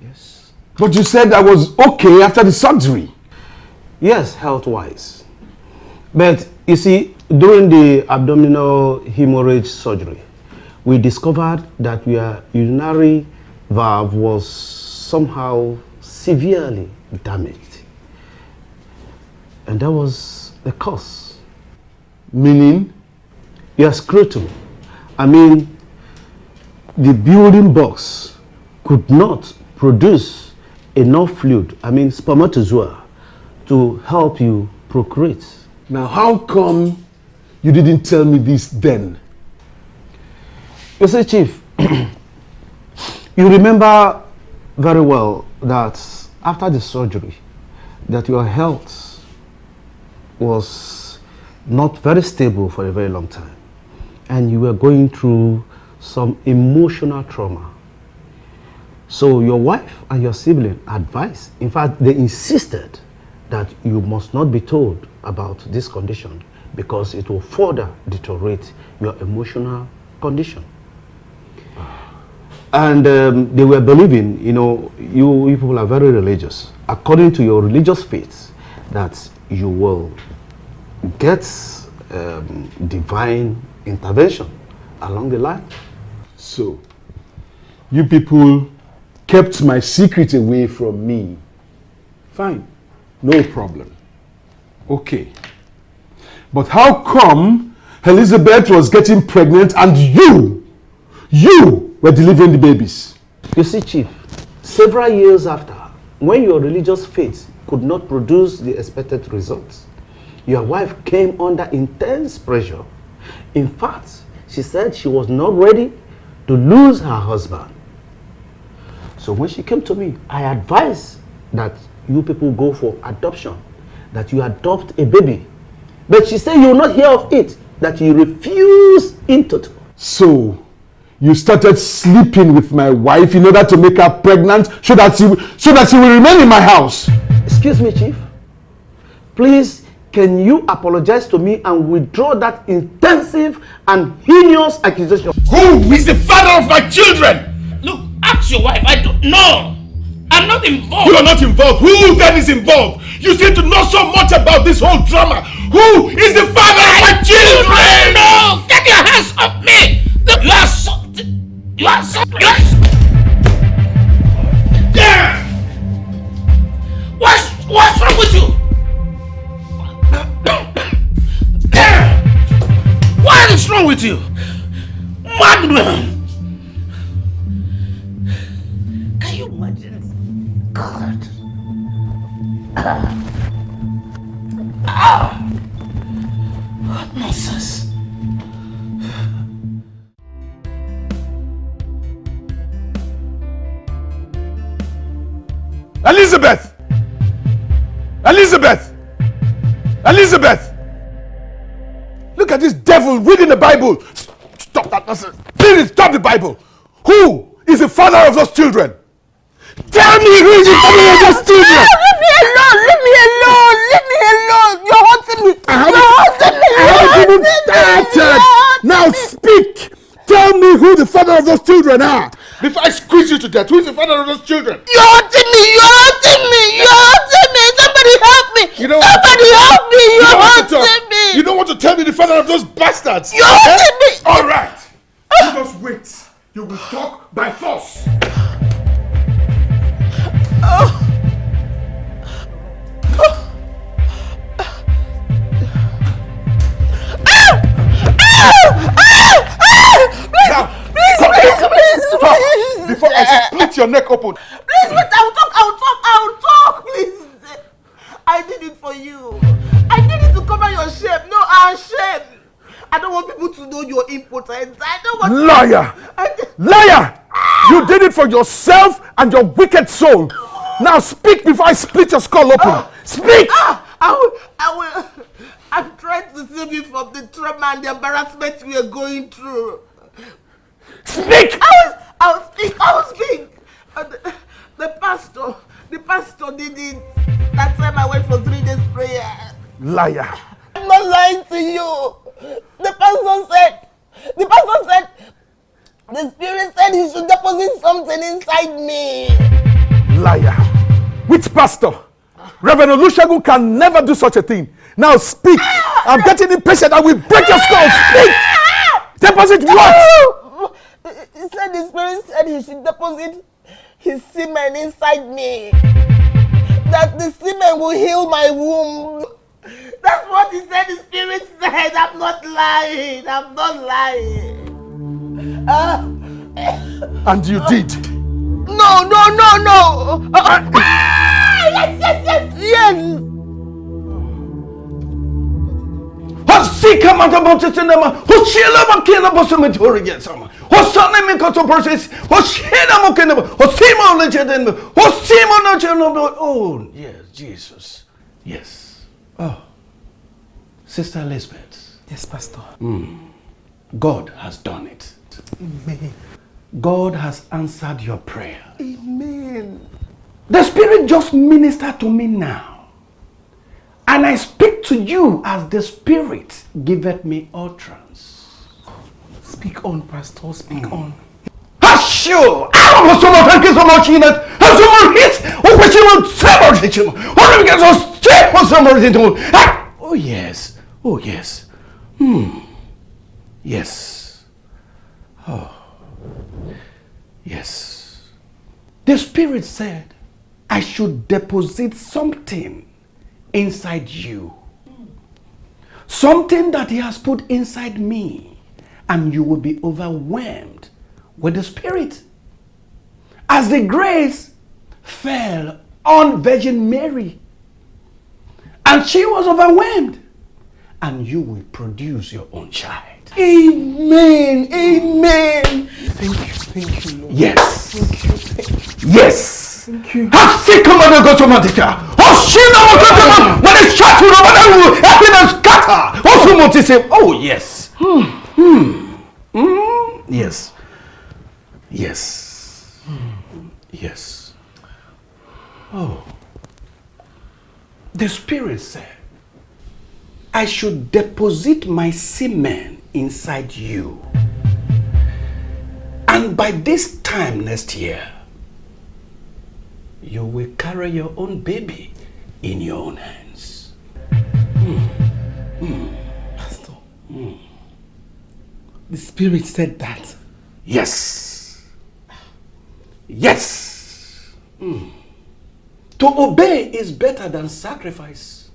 Yes. But you said I was okay after the surgery. Yes, health-wise. But you see, during the abdominal hemorrhage surgery, we discovered that your urinary valve was somehow severely damaged. And that was the cause. Meaning? Your scrotum. I mean, the building box could not produce enough fluid, I mean spermatozoa, to help you procreate. Now, how come you didn't tell me this then? You see, Chief, you remember very well that after the surgery, that your health was not very stable for a very long time, and you were going through some emotional trauma. So your wife and your sibling advised, in fact, they insisted that you must not be told about this condition because it will further deteriorate your emotional condition. And they were believing, you people are very religious. According to your religious faith, that you will get divine intervention along the line. So, you people kept my secret away from me. Fine, no problem. Okay. But how come Elizabeth was getting pregnant and you were delivering the babies? You see, Chief, several years after, when your religious faith could not produce the expected results, your wife came under intense pressure. In fact, she said she was not ready to lose her husband. So when she came to me, I advised that you people go for adoption, that you adopt a baby. But she said you will not hear of it, that you refuse in total. So, you started sleeping with my wife in order to make her pregnant so that she will remain in my house. Excuse me, Chief. Please, can you apologize to me and withdraw that intensive and heinous accusation? Who is the father of my children? Look, ask your wife. I don't know. I'm not involved. You are not involved. Who then is involved? You seem to know so much about this whole drama. Who is the father of my children? No! Get your hands off me! You are so... Yeah! What's wrong with you? What is wrong with you? Madman! Can you imagine? God. What nonsense. Elizabeth! Elizabeth! Elizabeth! Look at this devil reading the Bible. Stop that nonsense. Please stop the Bible. Who is the father of those children? Tell me who is the father of those children! Leave me alone! Leave me alone! Leave me alone! You're haunting me! You're haunting me! I haven't even started! Now speak! Tell me who the father of those children are! Before I squeeze you to death, who is the father of those children? You're haunting me! You're haunting me! You're haunting me! Somebody help me! Somebody help me! You're haunting me! You don't want to tell me the father of those bastards! You're haunting me! Alright! You just wait. You will talk by force. Please! Before I split your neck open. Please, wait, I'll talk, please. I did it for you. I did it to cover your shame. No, our shame. I don't want people to know your impotence. I don't want... Liar! Liar! You did it for yourself and your wicked soul. Now speak before I split your skull open. Speak! I will. I'm trying to save you from the trauma and the embarrassment we are going through. Speak! I'll speak. The pastor did it. That time I went for 3 days prayer. Liar! I'm not lying to you. The pastor said, the spirit said he should deposit something inside me. Liar! Which pastor? Reverend Olusegun can never do such a thing. Now speak! I'm getting impatient. I will break your skull. Speak! Deposit what? He said the spirit said he should deposit his semen inside me. That the semen will heal my womb. That's what he said, the spirit said. I'm not lying. And you did? No. Yes. Sika matabote sinema hoshela makela bosumetori gesama hosane mikoto process hoshela mokena hosimo legend hosimo no cheno. Oh yes, Jesus, yes. Oh, Sister Elizabeth. Yes, Pastor. God has done it. Amen. God has answered your prayer. Amen. The Spirit just ministered to me now. And I speak to you as the Spirit giveth me utterance. Speak on, Pastor. Speak on. Hashu! Thank you so much, Enoch. Oh, yes. Oh, yes. Yes. Oh. Yes. The Spirit said, I should deposit something inside you. Something that He has put inside me. And you will be overwhelmed with the Spirit. As the grace fell on Virgin Mary. And she was overwhelmed. And you will produce your own child. Amen. Amen. Thank you, Lord. Yes. Thank you. Yes. Thank you. Oh, yes. Yes. Yes. Yes. Oh. The Spirit said, I should deposit my semen inside you. And by this time next year, you will carry your own baby in your own hands. Pastor, the Spirit said that. Yes. Yes. To obey is better than sacrifice.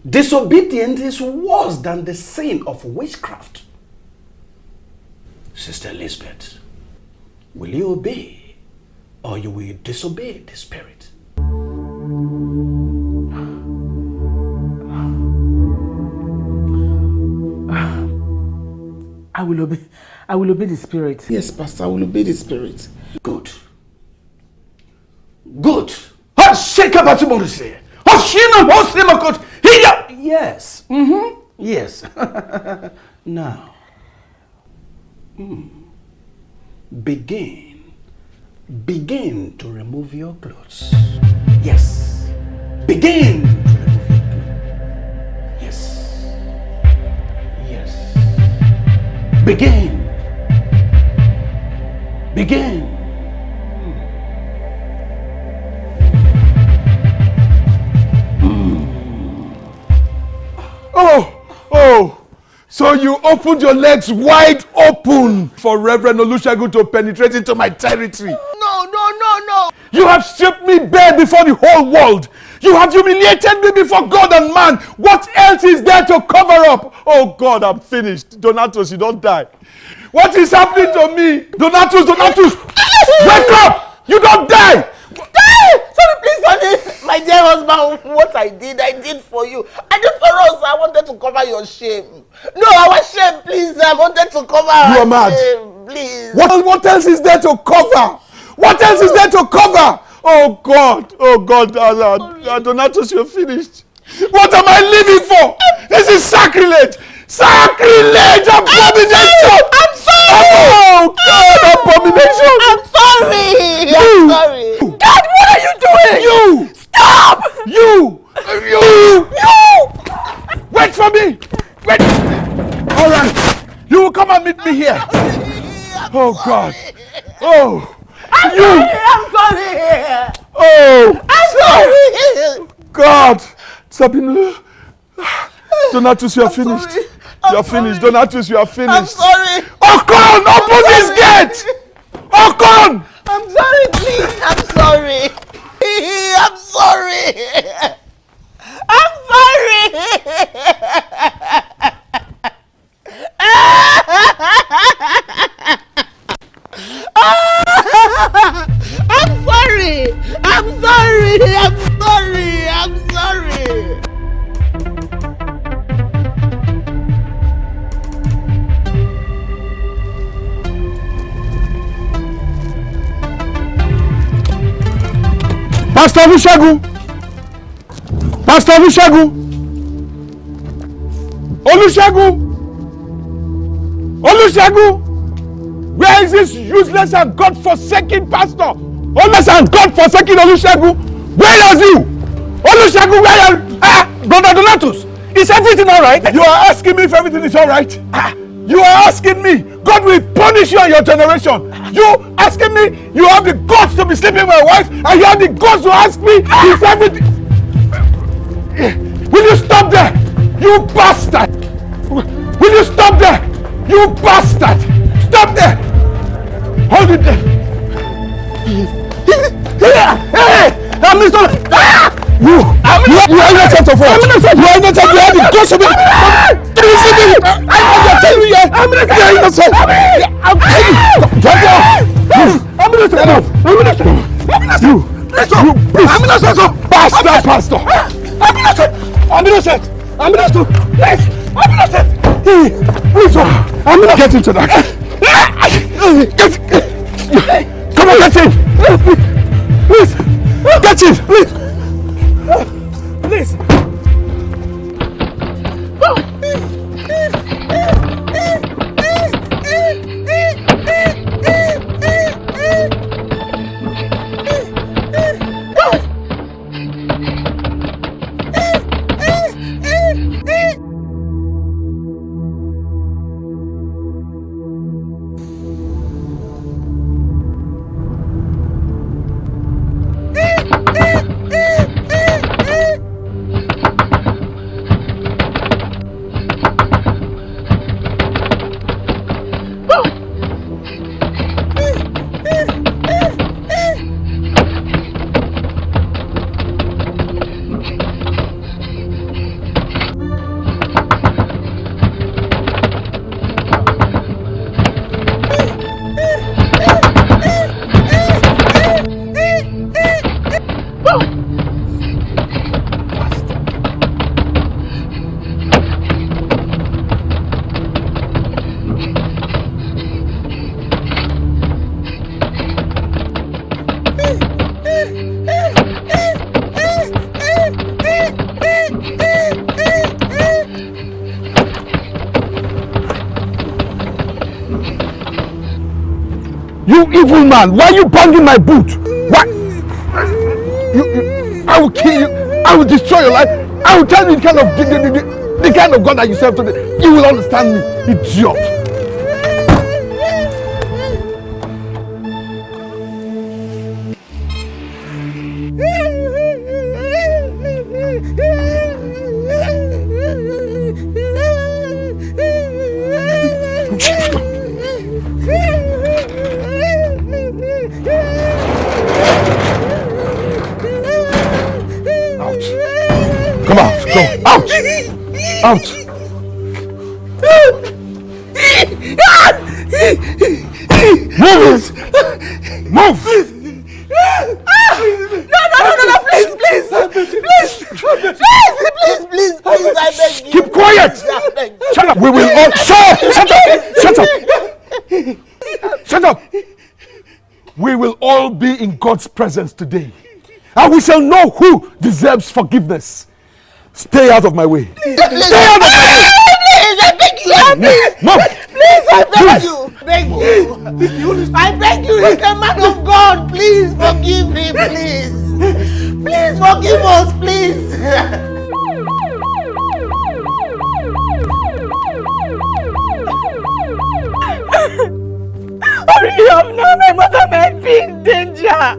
Disobedience is worse than the sin of witchcraft. Sister Elizabeth, will you obey or you will disobey the Spirit? I will obey. I will obey the Spirit. Yes, Pastor, I will obey the Spirit. Good. Good. Yes. Yes. Now, begin to remove your clothes. Yes. Begin to remove your clothes. Yes. Yes. Begin. Oh, so you opened your legs wide open for Reverend Olusegun to penetrate into my territory. No. You have stripped me bare before the whole world. You have humiliated me before God and man. What else is there to cover up? Oh God, I'm finished. Donatus, you don't die. What is happening to me? Donatus, wake up! You don't die! Sorry, please, my dear husband, what I did for you. I did for us. I wanted to cover your shame. No, our shame, please. I wanted to cover You are our mad. shame, please. What else is there to cover? What else is there to cover? Oh God, Donatus, you're finished. What am I living for? This is sacrilege! Sacrilege! Abomination! I'm sorry! Oh God, abomination! I'm sorry! God, what are you doing? You! Stop! You! Wait for me! Wait! Alright, you will come and meet me here. Oh God! Oh! I'm sorry! Oh! I'm sorry! God! Sabine! Donatus, you are finished. You are finished. Donatus, you are finished. I'm sorry! Okon, open this gate! Okon! I'm sorry, please! I'm sorry! I'm sorry! I'm sorry! I'm sorry! Pastor Olusegun! Pastor Olusegun! Olusegun! Olusegun! Where is this useless and God-forsaken pastor? Useless and God-forsaken Olusegun! Where is you? Olusegun, where are you? Brother Donatus, is everything alright? You are asking me if everything is alright? You are asking me? God will punish you and your generation. You asking me? You have the guts to be sleeping with my wife, and you have the guts to ask me if everything... Will you stop there? You bastard! Will you stop there? You bastard! Stop there! Hold it there! Hey! I'm Mr. You are innocent of what? You are innocent. You have the guts of it. I'm telling you, I'm innocent. I'm telling you. I'm innocent. I'm innocent. Pastor. I'm innocent. I'm innocent. I'm innocent. Please. I'm innocent. Please. I'm not getting to that. Come on, get in. Please. Get in. Please. Please. You evil man, why are you banging my boot? Why? I will kill you. I will destroy your life. I will tell you the kind of God that you serve today. You will understand me, idiot. Come out, go, out! Out! Move! Move! No, please, I beg you. Keep quiet! Shut up, we will all... Shut up! We will all be in God's presence today. And we shall know who deserves forgiveness. Stay out of my way. Stay out of my way. Please, I beg you. Please, I beg you. I beg you. He's a man of God. Please forgive me, please. Please forgive us, please. Hurry up now, my mother might be in danger.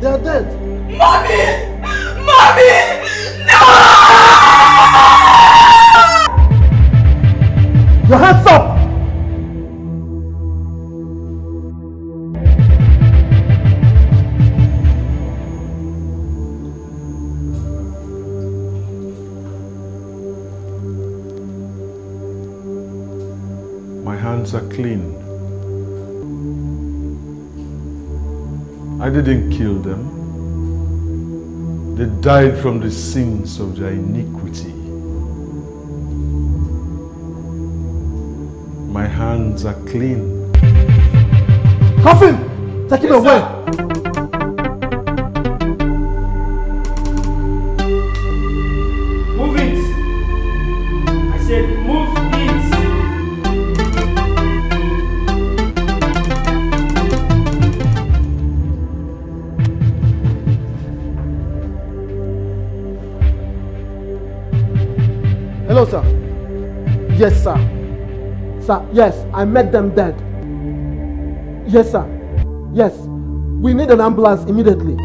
They are dead. Mommy! No! Your hands up! My hands are clean. I didn't kill them. They died from the sins of their iniquity. My hands are clean. Coffin! Take him away! Move it! I said move it! Hello, sir. Yes, sir. Sir, yes, I met them dead. Yes, sir. Yes. We need an ambulance immediately.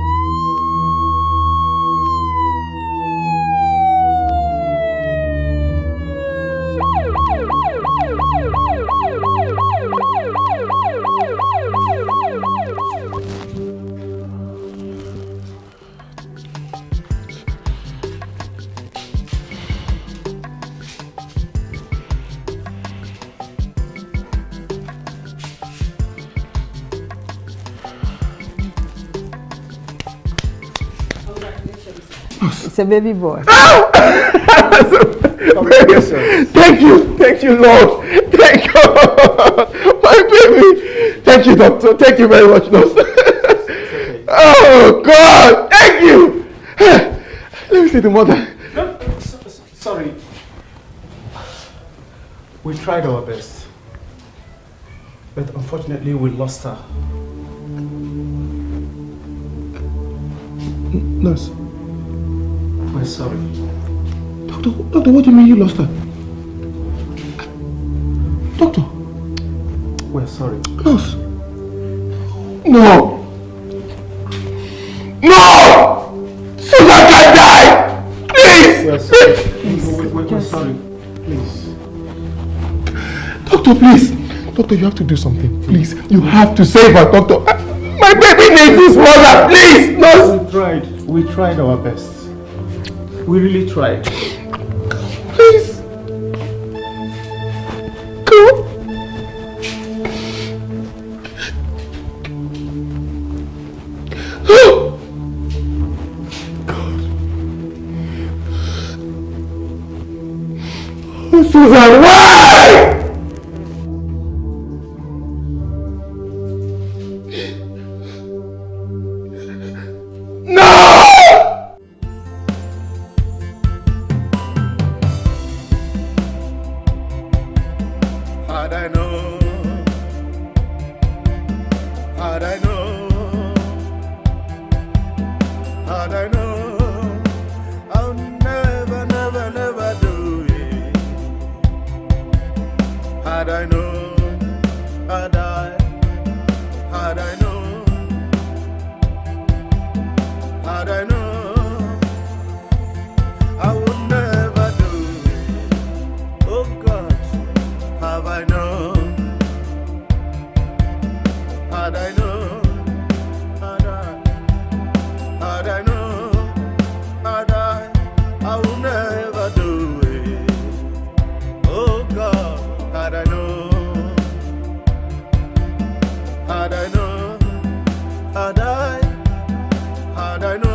It's a baby boy. Thank you, Lord. Thank you, my baby. Thank you, doctor. Thank you very much, nurse. Oh God, thank you. Let me see the mother. No, sorry. We tried our best, but unfortunately we lost her. Nurse. We're sorry. Doctor, what do you mean you lost her? Doctor. We're sorry. Nurse. No. No! Susan can die! Please! We're sorry. We're sorry. Please. Doctor, please. Doctor, you have to do something. Please. You have to save her, doctor. My baby needs his mother. Please, nurse. We tried our best. We really tried. Please. Go. Oh, Susan, why? Had I known, had I known, had I known, I'll never, never, never do it. Had I known, had I known, had I known, I would never do it. Oh God. Have I known? Had I known? Had I known? I will never do it. Oh God, had I known? Had I known? Had I known?